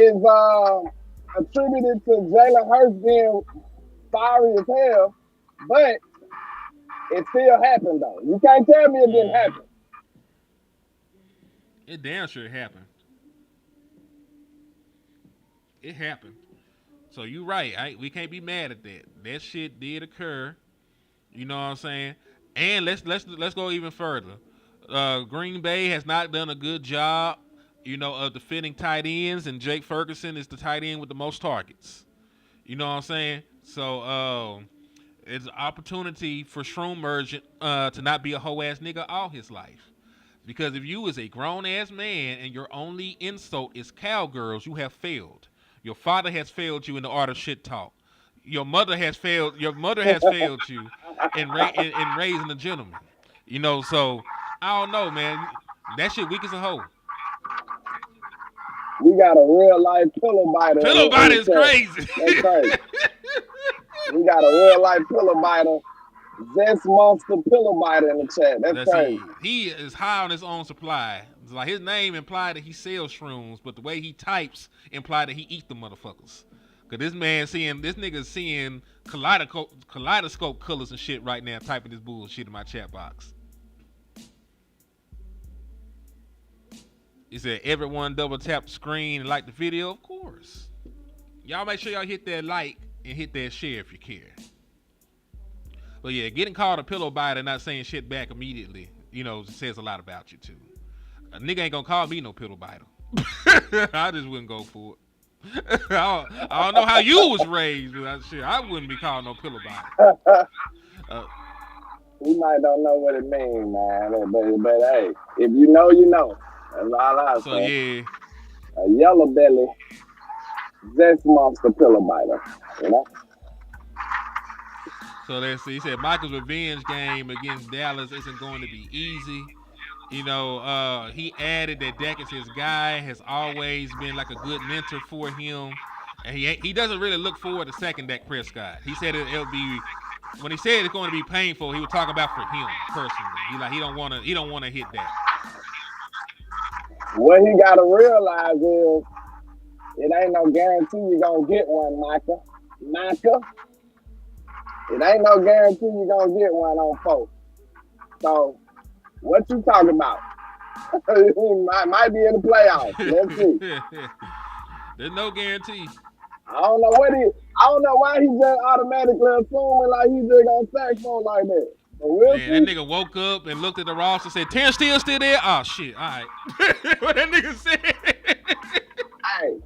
is attributed to Jalen Hurts being fiery as hell, but it still happened, though. You can't tell me it didn't happen. It damn sure happened. It happened. So you right. We can't be mad at that. That shit did occur. You know what I'm saying? And let's go even further. Green Bay has not done a good job, of defending tight ends, and Jake Ferguson is the tight end with the most targets. You know what I'm saying? So it's an opportunity for Schroemergent to not be a hoe ass nigga all his life. Because if you is a grown ass man and your only insult is cowgirls, you have failed. Your father has failed you in the art of shit talk. Your mother has failed. Your mother has failed you in raising a gentleman. So I don't know, man. That shit weak as a hoe. We got a real life pillow biter. Pillow biter is crazy. That's crazy. We got a real life pillow biter. Zest Monster pillow biter in the chat. That's crazy. He is high on his own supply. It's like his name implied that he sells shrooms, but the way he types implied that he eats the motherfuckers. Cause this nigga's seeing kaleidoscope colors and shit right now, typing this bullshit in my chat box. He said, everyone double tap the screen and like the video. Of course. Y'all make sure y'all hit that like and hit that share if you care. But yeah, getting called a pillow biter and not saying shit back immediately, says a lot about you too. A nigga ain't gonna call me no pillow biter. I just wouldn't go for it. I don't know how you was raised, but I wouldn't be called no pillow biter. You might don't know what it means, man. But hey, if you know, you know. That's all I say. So yeah. A yellow belly Zest Monster pillow biter, So let's see. He said Michael's revenge game against Dallas isn't going to be easy. He added that Dak is his guy, has always been like a good mentor for him. And he doesn't really look forward to second Dak Prescott. He said it'll be, when he said it's going to be painful, he was talking about for him personally. He don't want to hit that. What he got to realize is it ain't no guarantee you're going to get one, Micah. It ain't no guarantee you're going to get one on 4. So, what you talking about? might be in the playoffs. Let's see. There's no guarantee. I don't know why he just automatically assuming like he just gonna sack phone like that. That nigga woke up and looked at the roster and said, Terrence still there? Oh shit, all right. What that nigga said. Hey,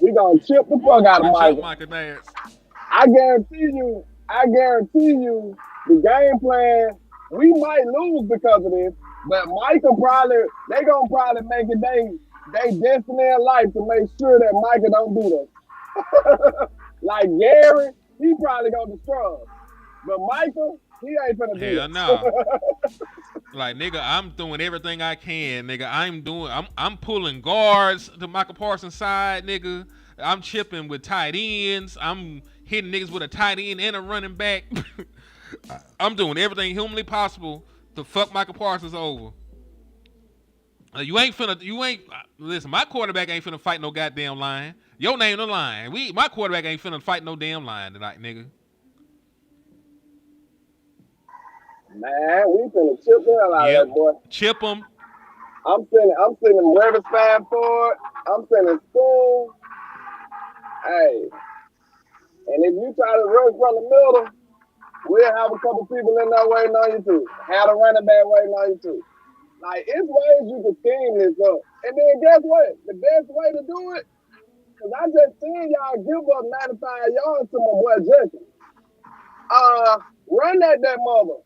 we gonna chip the fuck out of Michael. I guarantee you the game plan, we might lose because of this, but they gonna probably make it they destiny in life to make sure that Micah don't do that. Like Gary, he probably gonna destroy us. But Michael, he ain't finna do that. No. Like, nigga, I'm doing everything I can, nigga. I'm pulling guards to Michael Parsons' side, nigga. I'm chipping with tight ends. I'm hitting niggas with a tight end and a running back. I'm doing everything humanly possible to fuck Michael Parsons over. Listen, my quarterback ain't finna fight no goddamn line. Your name on the line. My quarterback ain't finna fight no damn line tonight, nigga. Man, we finna chip the hell out of that boy. Chip him. I'm sending Revis fan for it. I'm sending school. Hey. And if you try to rush from the middle, we'll have a couple people in there waiting on you too. Have a running back waiting on you too. Like, it's ways you can scheme this up. And then guess what? The best way to do it, because I just seen y'all give up 95 yards to my boy Justin. Run that mother.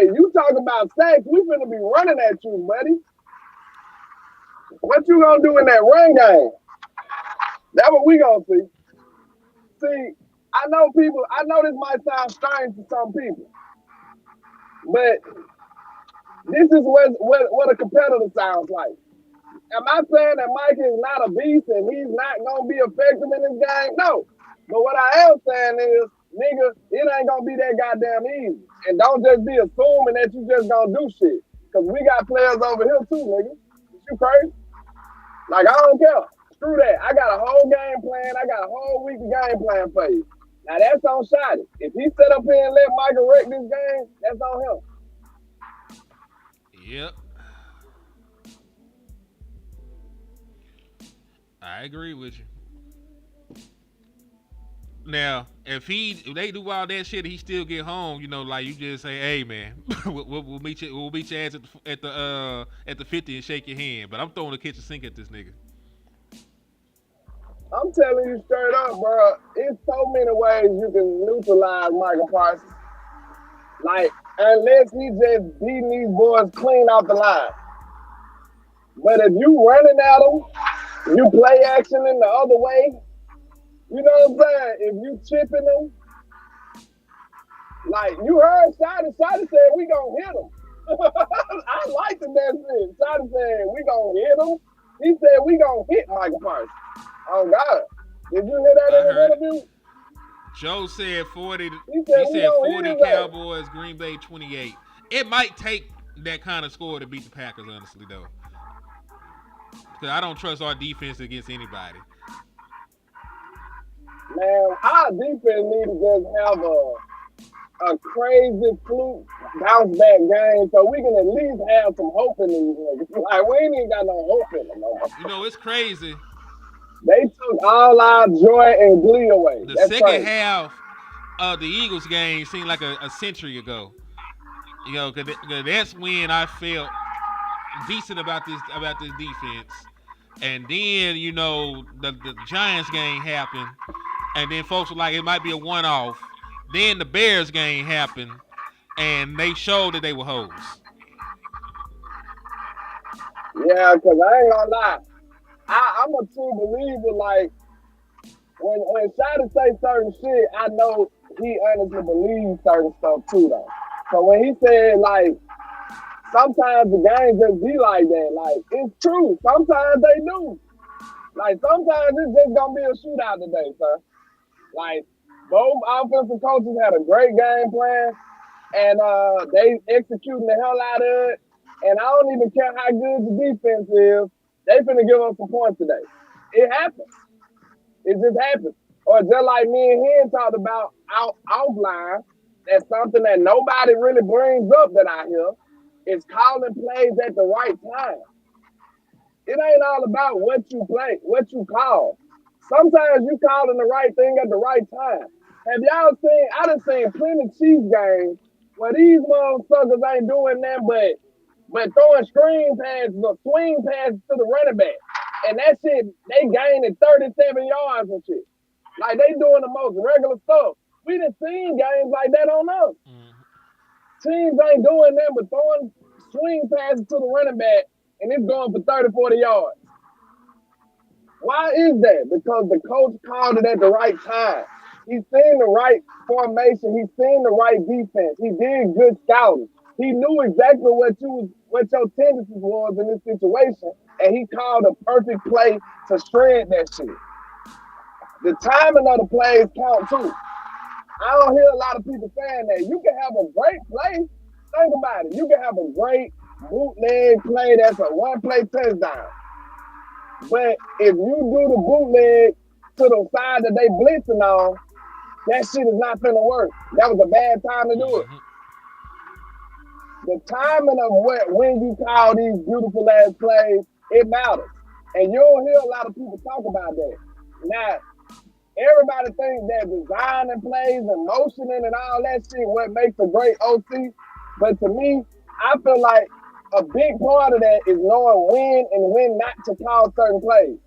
You talking about sacks, we finna be running at you, buddy. What you gonna do in that run game? That's what we gonna see. See, I know this might sound strange to some people, but this is what a competitor sounds like. Am I saying that Mike is not a beast and he's not gonna be effective in this game? No. But what I am saying is, nigga, it ain't gonna be that goddamn easy. And don't just be assuming that you just gonna do shit. Cause we got players over here too, nigga. You crazy? Like, I don't care. Screw that. I got a whole game plan. I got a whole week of game plan for you. Now that's on Shotty. If he set up here and let Michael wreck this game, that's on him. Yep. I agree with you. Now, if they do all that shit, and he still get home. Like you just say, "Hey, man, we'll meet you. We'll meet your ass at the 50 and shake your hand." But I'm throwing the kitchen sink at this nigga. I'm telling you straight up, bro. It's so many ways you can neutralize Michael Parsons. Like, unless he just beating these boys clean off the line. But if you running at them, you play action in the other way. You know what I'm saying? If you chipping them, like you heard Shotty said, we gonna hit them. I like the that shit. Shotty said, we gonna hit them. He said, we gonna hit Michael Parsons. Oh, God. Did you hear that in the interview? Joe said 40. He said 40 Cowboys, Green Bay 28. It might take that kind of score to beat the Packers, honestly, though. Because I don't trust our defense against anybody. Man, our defense need to just have a crazy fluke bounce back game so we can at least have some hope in these niggas. Like, we ain't even got no hope in them no more. It's crazy. They took all our joy and glee away. The That's second crazy. half of the Eagles game seemed like a century ago. Cause that's when I felt decent about this defense. And then, the Giants game happened. And then folks were like, it might be a one-off. Then the Bears game happened. And they showed that they were hoes. Yeah, because I ain't gonna lie. I'm a true believer, like, when Shotty say certain shit, I know he honestly believes certain stuff too, though. So when he said, like, sometimes the game just be like that, like, it's true. Sometimes they do. Like, sometimes it's just gonna be a shootout today, sir. Like, both offensive coaches had a great game plan, and they executing the hell out of it. And I don't even care how good the defense is. They finna give us some points today. It happens. It just happens. Or just like me and him talked about offline, that's something that nobody really brings up that I hear, is calling plays at the right time. It ain't all about what you play, what you call. Sometimes you calling the right thing at the right time. Have y'all seen, I done seen plenty of Chiefs games where these motherfuckers ain't doing that but throwing screen passes or swing passes to the running back. And that shit, they gaining 37 yards and shit. Like, they doing the most regular stuff. We done seen games like that on us. Teams ain't doing that but throwing swing passes to the running back, and it's going for 30, 40 yards. Why is that? Because the coach called it at the right time. He's seen the right formation. He's seen the right defense. He did good scouting. He knew exactly what your tendencies was in this situation, and he called a perfect play to shred that shit. The timing of the plays count too. I don't hear a lot of people saying that. You can have a great play. Think about it. You can have a great bootleg play that's a one-play touchdown. But if you do the bootleg to the side that they blitzing on, that shit is not finna work. That was a bad time to do it. The timing of when you call these beautiful ass plays, it matters. And you don't hear a lot of people talk about that. Now, everybody thinks that designing plays and motioning and all that shit what makes a great OC. But to me, I feel like a big part of that is knowing when and when not to call certain plays.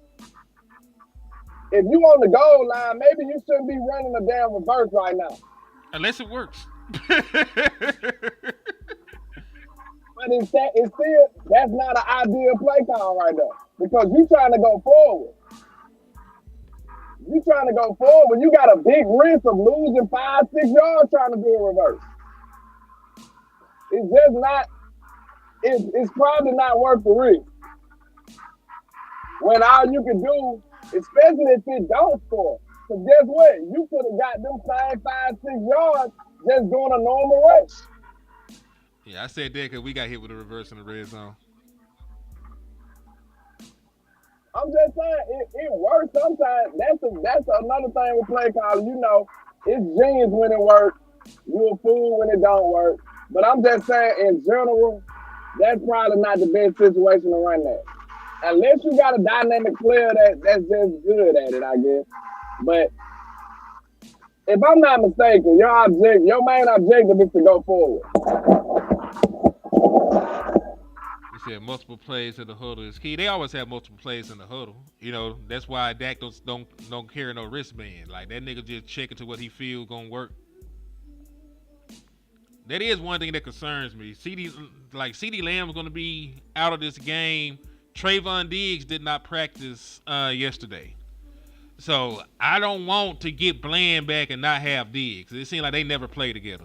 If you on the goal line, maybe you shouldn't be running a damn reverse right now. Unless it works. But it's still, that's not an ideal play call right now. Because you trying to go forward. You trying to go forward, you got a big risk of losing 5, 6 yards trying to do a reverse. It's just not, it's probably not worth the risk. When all you can do, especially if it don't score, because guess what? You could have got them same 5, 6 yards just doing a normal rush. Yeah, I said that because we got hit with a reverse in the red zone. I'm just saying, it works sometimes. That's another thing with play calling. You know, it's genius when it works. You a fool when it don't work. But I'm just saying, in general, that's probably not the best situation to run that. unless you got a dynamic player that's just good at it, I guess. But if I'm not mistaken, your main objective is to go forward. He said multiple plays in the huddle is key. They always have multiple plays in the huddle. You know, that's why Dak don't carry no wristband. Like that nigga just checking to what he feel gonna work. That is one thing that concerns me. CD Lamb's gonna be out of this game. Trayvon Diggs did not practice yesterday. So I don't want to get Bland back and not have Diggs. It seems like they never play together.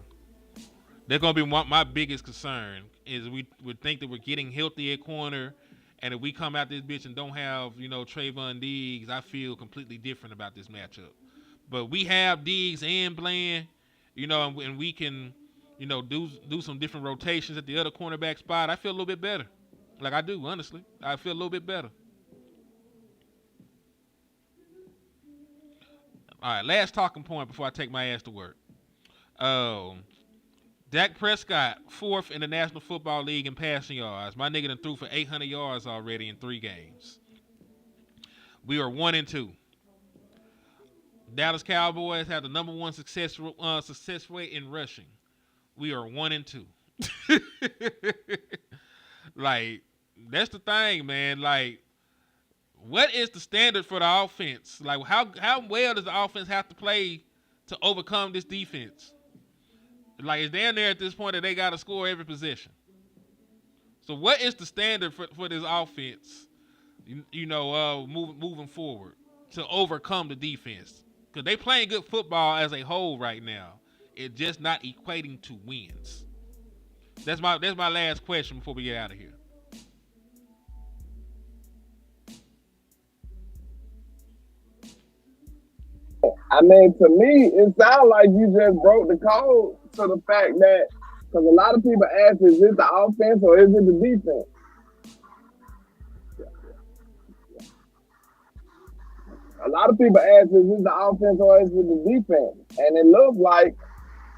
That's gonna be my biggest concern. Is we would think that we're getting healthy at corner, and if we come out this bitch and don't have Trayvon Diggs, I feel completely different about this matchup. But we have Diggs and Bland, and we can, do some different rotations at the other cornerback spot. I feel a little bit better. Like I do, honestly. I feel a little bit better. All right, last talking point before I take my ass to work. Dak Prescott, 4th in the National Football League in passing yards. My nigga done threw for 800 yards already in 3 games. We are 1-2. Dallas Cowboys have the number 1 success rate in rushing. We are 1-2. Like, that's the thing, man. Like, what is the standard for the offense? Like, how well does the offense have to play to overcome this defense? Like, it's down there at this point that they got to score every possession. So what is the standard for this offense, moving forward to overcome the defense? Because they playing good football as a whole right now. It's just not equating to wins. That's my last question before we get out of here. I mean, to me, it sounds like you just broke the code to the fact that, because a lot of people ask, is it the offense or is it the defense? A lot of people ask, is it the offense or is it the defense? And it looks like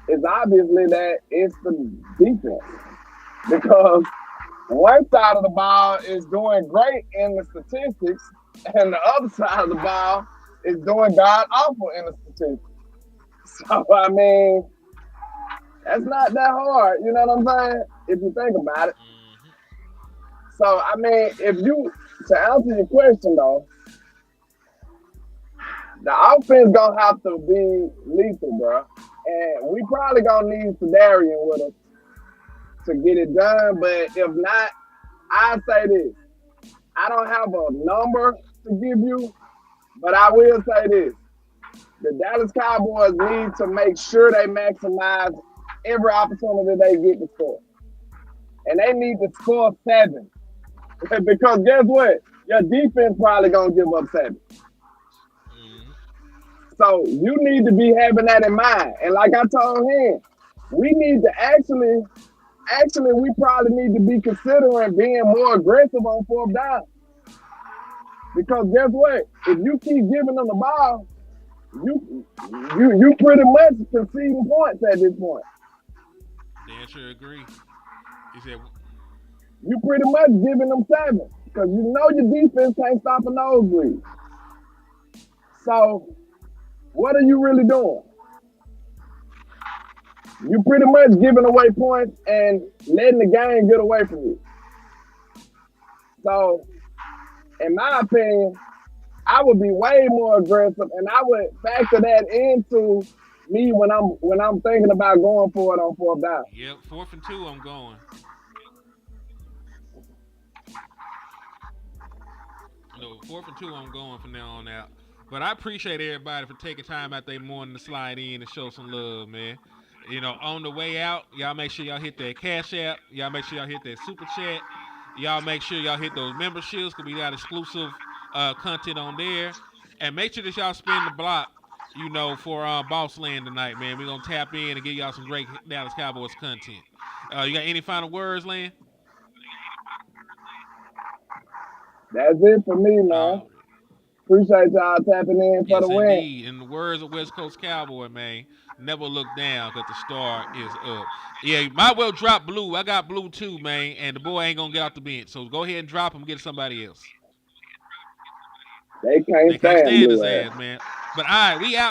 it's obviously that it's the defense. Because one side of the ball is doing great in the statistics, and the other side of the ball is doing god awful in the statistics. So, I mean, that's not that hard, you know what I'm saying? If you think about it. So, I mean, to answer your question though, the offense gonna have to be lethal, bro. And we probably gonna need Sedarian with us to get it done. But if not, I say this. I don't have a number to give you, but I will say this. The Dallas Cowboys need to make sure they maximize every opportunity they get to score. And they need to score 7. Because guess what? Your defense probably going to give up 7. So you need to be having that in mind. And like I told him, we need to actually, we probably need to be considering being more aggressive on 4th down. Because guess what? If you keep giving them the ball, you pretty much conceding points at this point. Dan sure agree. He said you pretty much giving them 7 because you know your defense can't stop a nosebleed. So what are you really doing? You pretty much giving away points and letting the game get away from you. So, in my opinion, I would be way more aggressive, and I would factor that into me when I'm thinking about going for it on 4th down. Yep, 4th and 2, I'm going. No, 4th and 2, I'm going from now on out. But I appreciate everybody for taking time out their morning to slide in and show some love, man. On the way out, y'all make sure y'all hit that Cash App. Y'all make sure y'all hit that Super Chat. Y'all make sure y'all hit those memberships because we got exclusive content on there. And make sure that y'all spin the block, for Boss Land tonight, man. We're going to tap in and give y'all some great Dallas Cowboys content. You got any final words, Land? That's it for me, man. Appreciate y'all tapping in for the win. Indeed. In the words of West Coast Cowboy, man, never look down because the star is up. Yeah, you might well drop Blue. I got Blue too, man, and the boy ain't going to get off the bench. So go ahead and drop him, get somebody else. They They can't can't stand stand his Blue ass. ass, man. But all right, we out.